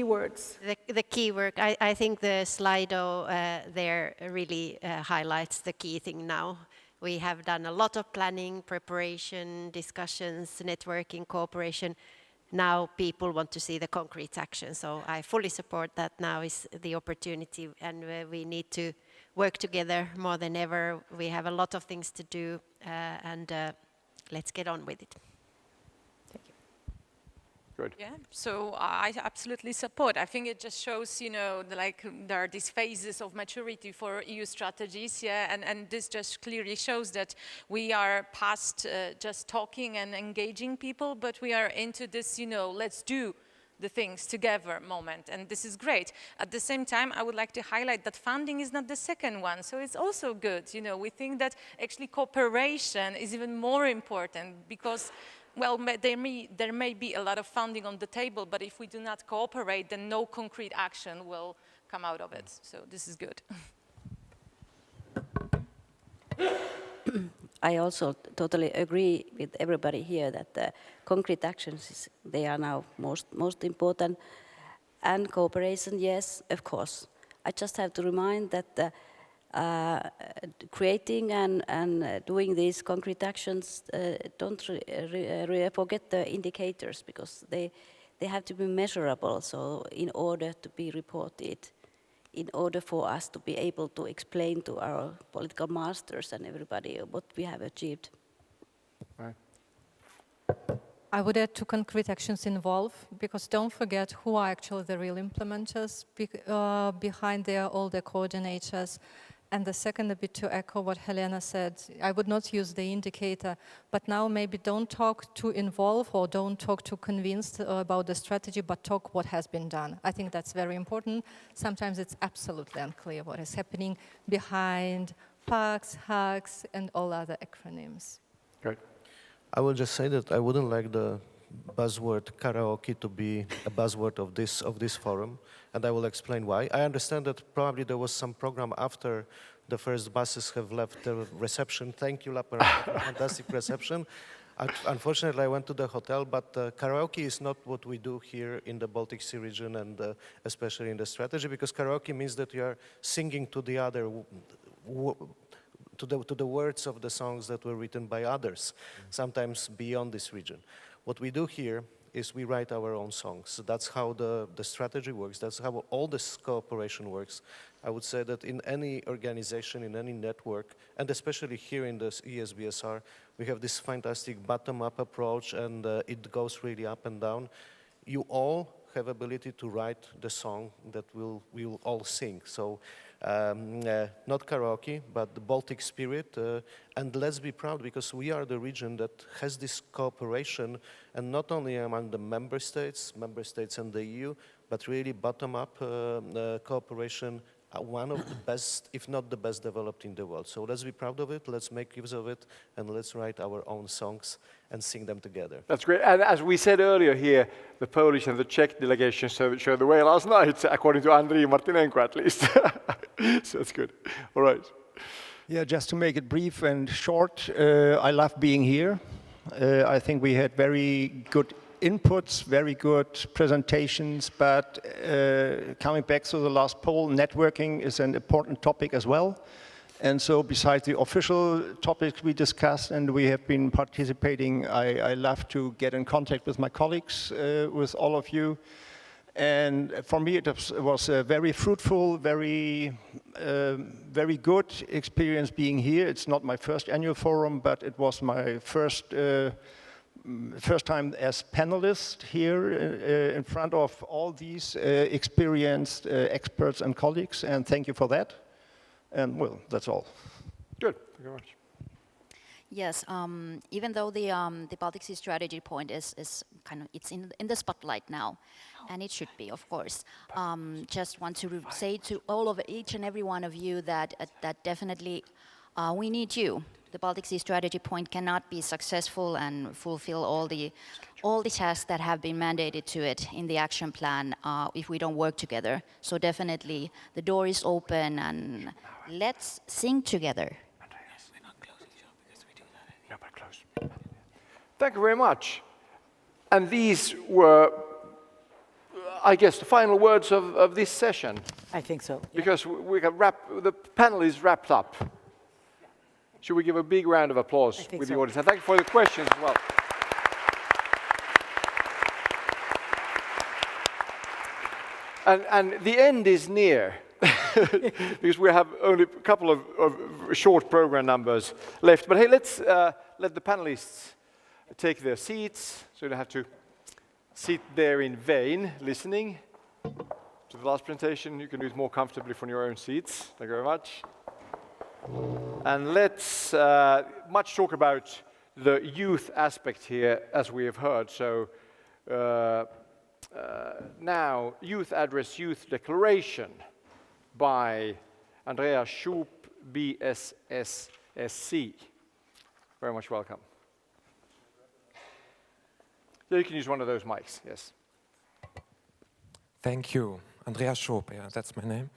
words. The key work, I think the Slido there really highlights the key thing now. We have done a lot of planning, preparation, discussions, networking, cooperation. Now people want to see the concrete action. So I fully support that now is the opportunity, and we need to work together more than ever. We have a lot of things to do, and let's get on with it. Good. Yeah, so I absolutely support. I think it just shows, there are these phases of maturity for EU strategies, and this just clearly shows that we are past just talking and engaging people, but we are into this, let's do the things together moment, and this is great. At the same time, I would like to highlight that funding is not the second one, so it's also good. We think that actually cooperation is even more important because well, there may be a lot of funding on the table, but if we do not cooperate, then no concrete action will come out of it. So this is good. I also totally agree with everybody here that the concrete actions, they are now most important. And cooperation, yes, of course. I just have to remind that creating and doing these concrete actions, don't forget the indicators, because they have to be measurable. So in order to be reported, in order for us to be able to explain to our political masters and everybody what we have achieved. Right. I would add two concrete actions involve, because don't forget who are actually the real implementers behind all the coordinators. And the second, a bit to echo what Helena said, I would not use the indicator, but now maybe don't talk too involved or don't talk too convinced about the strategy, but talk what has been done. I think that's very important. Sometimes it's absolutely unclear what is happening behind FACS, HACS, and all other acronyms. Good. I will just say that I wouldn't like the buzzword karaoke to be a buzzword of this forum, and I will explain why. I understand that probably there was some program after the first buses have left the reception. Thank you, Lapper, fantastic reception. Unfortunately, I went to the hotel, but karaoke is not what we do here in the Baltic Sea region, and especially in the strategy, because karaoke means that you are singing to the other, to the words of the songs that were written by others, sometimes beyond this region. What we do here is we write our own songs. So that's how the strategy works. That's how all this cooperation works. I would say that in any organization, in any network, and especially here in the EUSBSR, we have this fantastic bottom-up approach, and it goes really up and down. You all have ability to write the song that we'll all sing. So not karaoke, but the Baltic spirit. And let's be proud, because we are the region that has this cooperation, and not only among the member states and the EU, but really bottom-up cooperation, one of the best, if not the best, developed in the world. So let's be proud of it, let's make use of it, and let's write our own songs and sing them together. That's great. And as we said earlier here, the Polish and the Czech delegations showed the way last night, according to Andriy Martinenko at least. So that's good. All right. Yeah, just to make it brief and short, I love being here. I think we had very good inputs, very good presentations, but coming back to the last poll, networking is an important topic as well. And so besides the official topics we discussed and we have been participating, I love to get in contact with my colleagues, with all of you. And for me, it was a very fruitful, very good experience being here. It's not my first annual forum, but it was my first time as panelist here in front of all these experienced experts and colleagues, and thank you for that. And well, that's all. Good. Thank you very much. Yes, even though the Baltic Sea strategy point is kind of, it's in the spotlight now, and it should be, of course. Just want to say to each and every one of you that definitely we need you. The Baltic Sea strategy point cannot be successful and fulfill all the tasks that have been mandated to it in the action plan if we don't work together. So definitely the door is open, and let's sing together. Thank you very much. And these were, I guess, the final words of this session. I think so. Yeah. Because we can the panel is wrapped up. Should we give a big round of applause with the audience? And thank you for the questions as well. And the end is near. Because we have only a couple of short program numbers left. But hey, let's let the panelists take their seats, so you don't have to sit there in vain listening to the last presentation. You can do it more comfortably from your own seats. Thank you very much. And let's much talk about the youth aspect here, as we have heard. So now, Youth Address, Youth Declaration by Andreas Schoop, BSSSC. Very much welcome. Yeah, you can use one of those mics, yes. Thank you. Andreas Schoop, yeah, that's my name.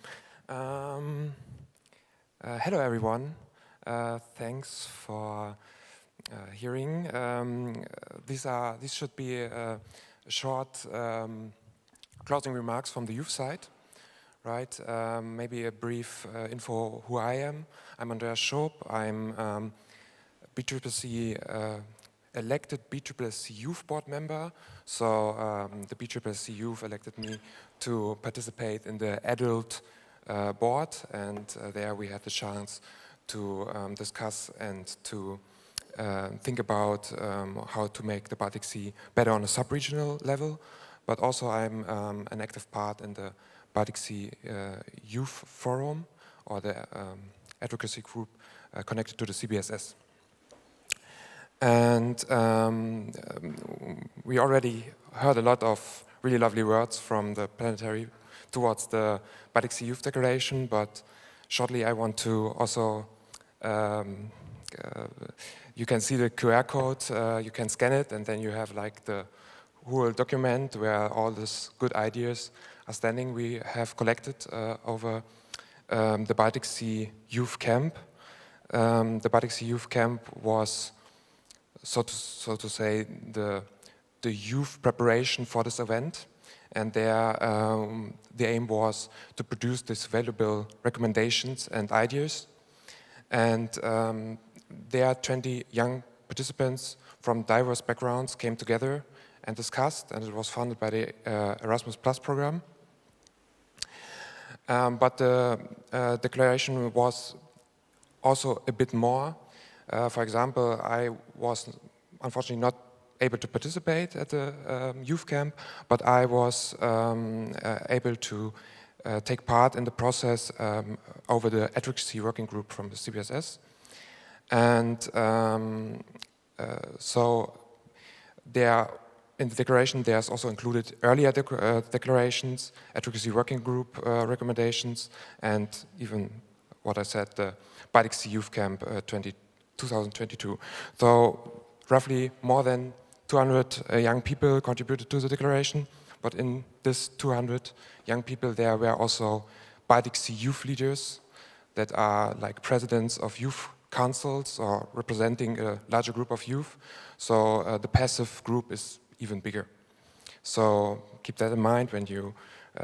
Hello, everyone. Thanks for hearing. These should be short closing remarks from the youth side, right? Maybe a brief info who I am. I'm Andreas Schoop. I'm BCCC elected BCCC Youth Board member. So the BCCC Youth elected me to participate in the adult board, and there we had the chance to discuss and to think about how to make the Baltic Sea better on a sub-regional level. But also I'm an active part in the Baltic Sea Youth Forum, or the advocacy group connected to the CBSS. And we already heard a lot of really lovely words from the plenary towards the Baltic Sea Youth Declaration, but shortly I want to also, you can see the QR code, you can scan it, and then you have like the whole document where all these good ideas are standing. We have collected over the Baltic Sea Youth Camp. The Baltic Sea Youth Camp was, so to say, the youth preparation for this event, and there the aim was to produce these valuable recommendations and ideas. And there 20 young participants from diverse backgrounds came together and discussed, and it was funded by the Erasmus Plus program. But the declaration was also a bit more. For example, I was unfortunately not able to participate at the youth camp, but I was able to take part in the process over the advocacy working group from the CBSS. And so there, in the declaration, there's also included earlier declarations, advocacy working group recommendations, and even what I said, the Baltic Sea Youth Camp 2022. So roughly more than 200 young people contributed to the declaration, but in this 200 young people, there were also Baltic Sea youth leaders that are like presidents of youth councils or representing a larger group of youth. So the passive group is even bigger. So keep that in mind when you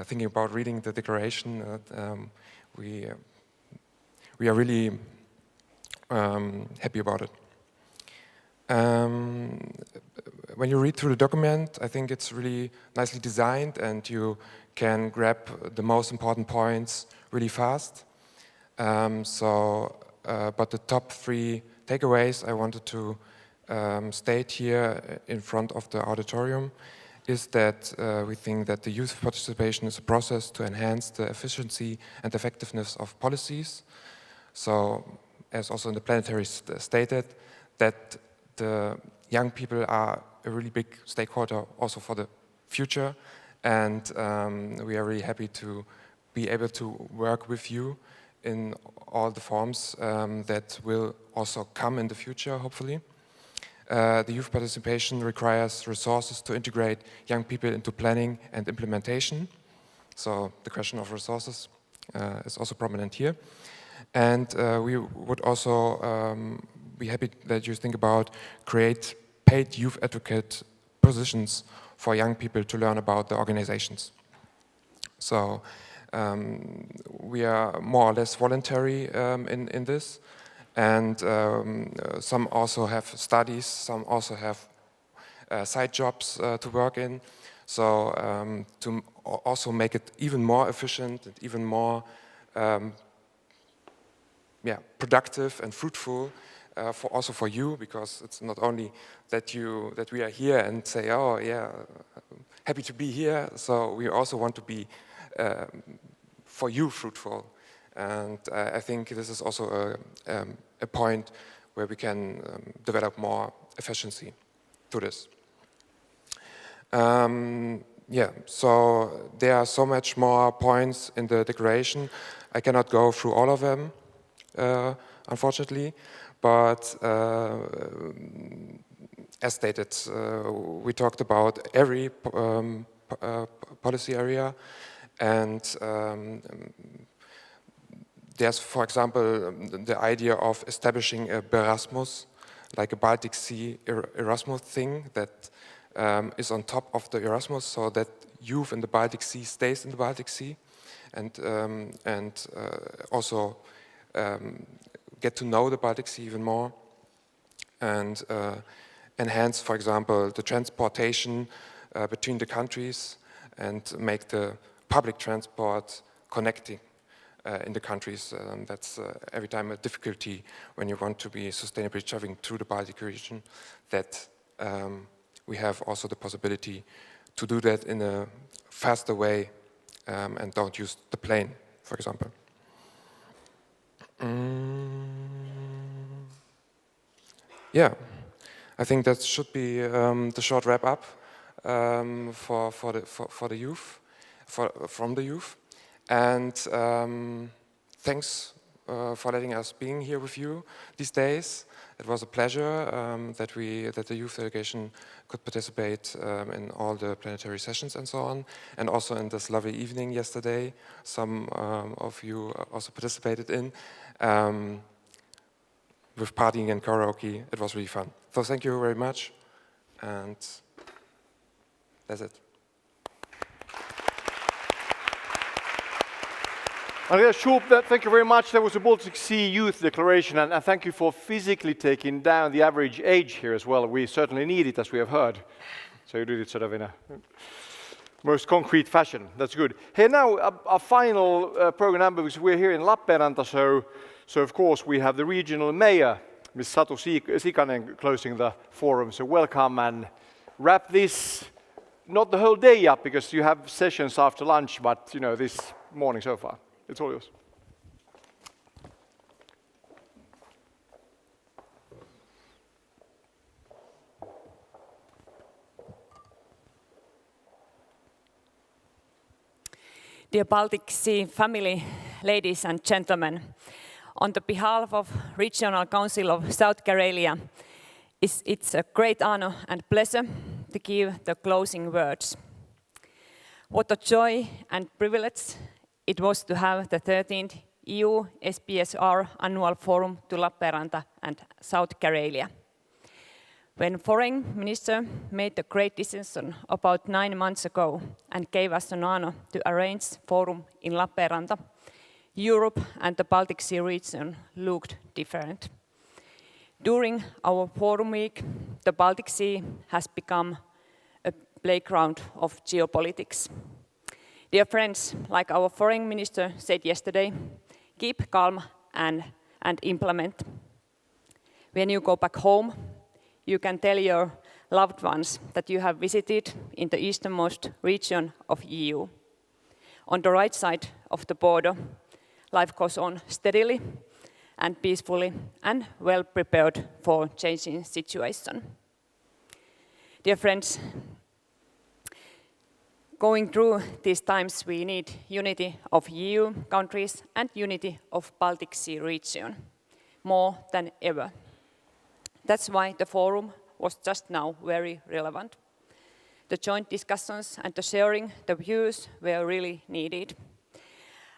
thinking about reading the declaration. We are really happy about it. When you read through the document, I think it's really nicely designed and you can grab the most important points really fast. But the top 3 takeaways I wanted to state here in front of the auditorium is that we think that the youth participation is a process to enhance the efficiency and effectiveness of policies. So, as also in the plenary stated, that the young people are a really big stakeholder also for the future, and we are really happy to be able to work with you in all the forms that will also come in the future, hopefully. The youth participation requires resources to integrate young people into planning and implementation. So the question of resources is also prominent here. And we would also be happy that you think about create paid youth advocate positions for young people to learn about the organizations. So we are more or less voluntary in this. And some also have studies, some also have side jobs to work in. So to also make it even more efficient and even more productive and fruitful also for you, because it's not only that we are here and say, oh yeah, happy to be here. So we also want to be for you fruitful. And I think this is also a point where we can develop more efficiency to this. So there are so much more points in the declaration. I cannot go through all of them, unfortunately, but as stated, we talked about every policy area, and there's, for example, the idea of establishing a Erasmus, like a Baltic Sea Erasmus thing that is on top of the Erasmus, so that youth in the Baltic Sea stays in the Baltic Sea, and also get to know the Baltic Sea even more, and enhance, for example, the transportation between the countries, and make the public transport connecting in the countries. That's every time a difficulty when you want to be sustainably traveling through the Baltic region, that we have also the possibility to do that in a faster way and don't use the plane, for example. Yeah, I think that should be the short wrap up for the youth, from the youth. And thanks for letting us being here with you these days. It was a pleasure that the youth delegation could participate in all the plenary sessions and so on, and also in this lovely evening yesterday. Some of you also participated in with partying and karaoke. It was really fun. So thank you very much, and that's it. Andreas Schulp, thank you very much. That was the Baltic Sea Youth Declaration, and thank you for physically taking down the average age here as well. We certainly need it, as we have heard. So you did it sort of in a most concrete fashion. That's good. Hey, now our final program, because we're here in Lappeenranta, so of course we have the regional mayor, Ms. Satu Sikanen, closing the forum. So welcome, and wrap this, not the whole day up, because you have sessions after lunch, but this morning so far. It's all yours. Dear Baltic Sea family, ladies and gentlemen, on the behalf of Regional Council of South Karelia, it's a great honor and pleasure to give the closing words. What a joy and privilege it was to have the 13th EUSBSR Annual Forum to Lappeenranta and South Karelia. When Foreign Minister made the great decision about 9 months ago and gave us an honor to arrange forum in Lappeenranta, Europe and the Baltic Sea region looked different. During our forum week, the Baltic Sea has become a playground of geopolitics. Dear friends, like our Foreign Minister said yesterday, keep calm and implement. When you go back home, you can tell your loved ones that you have visited in the easternmost region of EU. On the right side of the border, life goes on steadily and peacefully and well prepared for changing situation. Dear friends, going through these times we need unity of EU countries and unity of Baltic Sea region more than ever. That's why the forum was just now very relevant. The joint discussions and the sharing the views were really needed.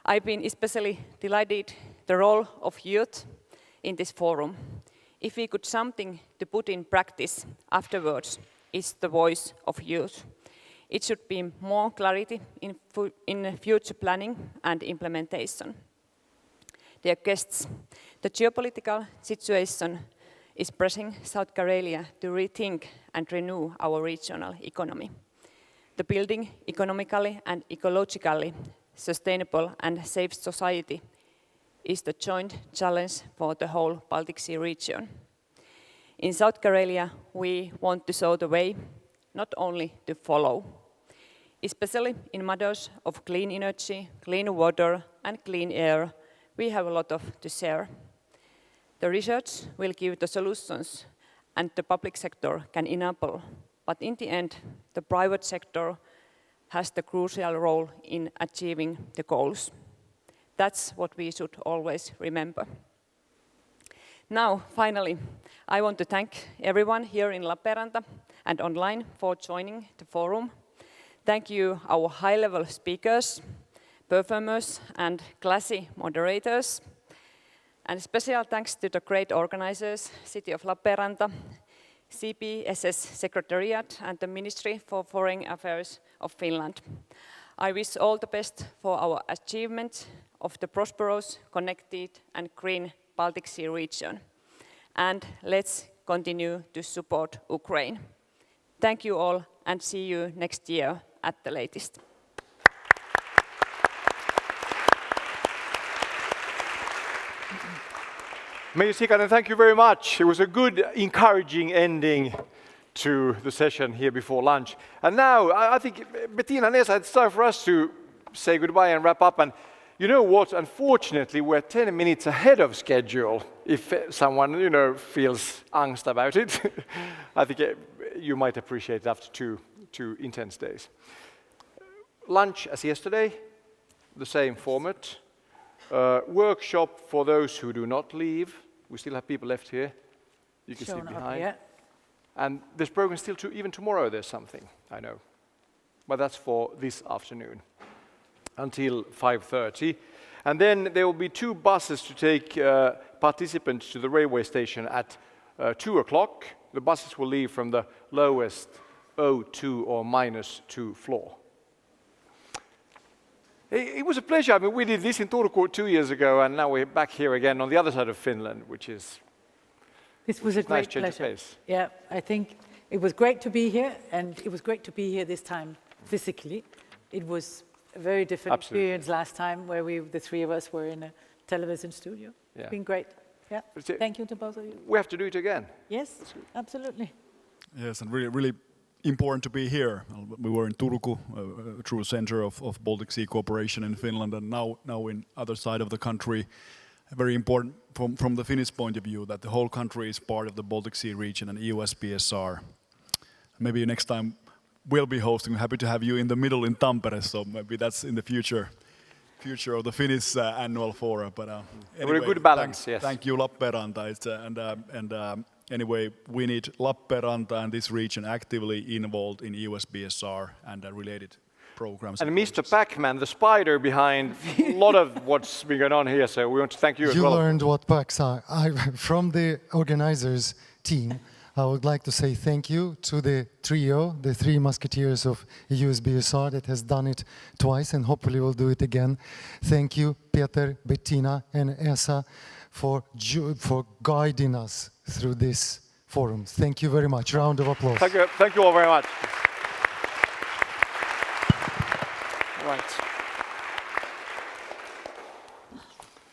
I've been especially delighted the role of youth in this forum. If we could something to put in practice afterwards, it's the voice of youth. It should be more clarity in future planning and implementation. Dear guests, the geopolitical situation is pressing South Karelia to rethink and renew our regional economy. The building economically and ecologically sustainable and safe society is the joint challenge for the whole Baltic Sea region. In South Karelia, we want to show the way, not only to follow. Especially in matters of clean energy, clean water and clean air, we have a lot to share. The research will give the solutions and the public sector can enable, but in the end, the private sector has the crucial role in achieving the goals. That's what we should always remember. Now, finally, I want to thank everyone here in Lappeenranta and online for joining the forum. Thank you, our high-level speakers, performers and classy moderators. And special thanks to the great organizers, City of Lappeenranta, CBSS Secretariat and the Ministry for Foreign Affairs of Finland. I wish all the best for our achievement of the prosperous, connected and green Baltic Sea region. And let's continue to support Ukraine. Thank you all and see you next year at the latest. Mayor Sikanen, thank you very much. It was a good, encouraging ending to the session here before lunch. And now, I think, Bettina and Esa, it's time for us to say goodbye and wrap up. And you know what? Unfortunately, we're 10 minutes ahead of schedule. If someone, feels angst about it, I think you might appreciate it after two intense days. Lunch as yesterday, the same format. Workshop for those who do not leave. We still have people left here. You can see behind. Yeah. And this program still even tomorrow there's something, I know. But that's for this afternoon until 5:30. And then there will be 2 buses to take participants to the railway station at 2 o'clock. The buses will leave from the lowest O2 or -2 floor. It was a pleasure. I mean, we did this in Turku 2 years ago, and now we're back here again on the other side of Finland, which is This was a nice great change of pleasure. pace. Yeah, I think it was great to be here, and it was great to be here this time physically. It was a very different experience last time, where the 3 of us were in a television studio. Yeah. It's been great. Yeah. Thank you to both of you. We have to do it again. Yes, absolutely. Yes, and really important to be here. We were in Turku, a true center of Baltic Sea cooperation in Finland, and now in other side of the country. Very important from the Finnish point of view that the whole country is part of the Baltic Sea region and EUSBSR. Maybe next time we'll be hosting. I'm happy to have you in the middle in Tampere, so maybe that's in the future of the Finnish annual forum. But anyway, a good balance, yes. Thank you, Lappeenranta. Anyway, we need Lappeenranta and this region actively involved in EUSBSR and related programs. And Mr. Pac-Man, the spider behind a lot of what's been going on here, so we want to thank you as well. You learned what PACs are. From the organizers team, I would like to say thank you to the trio, the three musketeers of EUSBSR that has done it twice and hopefully will do it again. Thank you, Peter, Bettina and Esa for guiding us through this forum. Thank you very much. Round of applause. Thank you all very much. Right.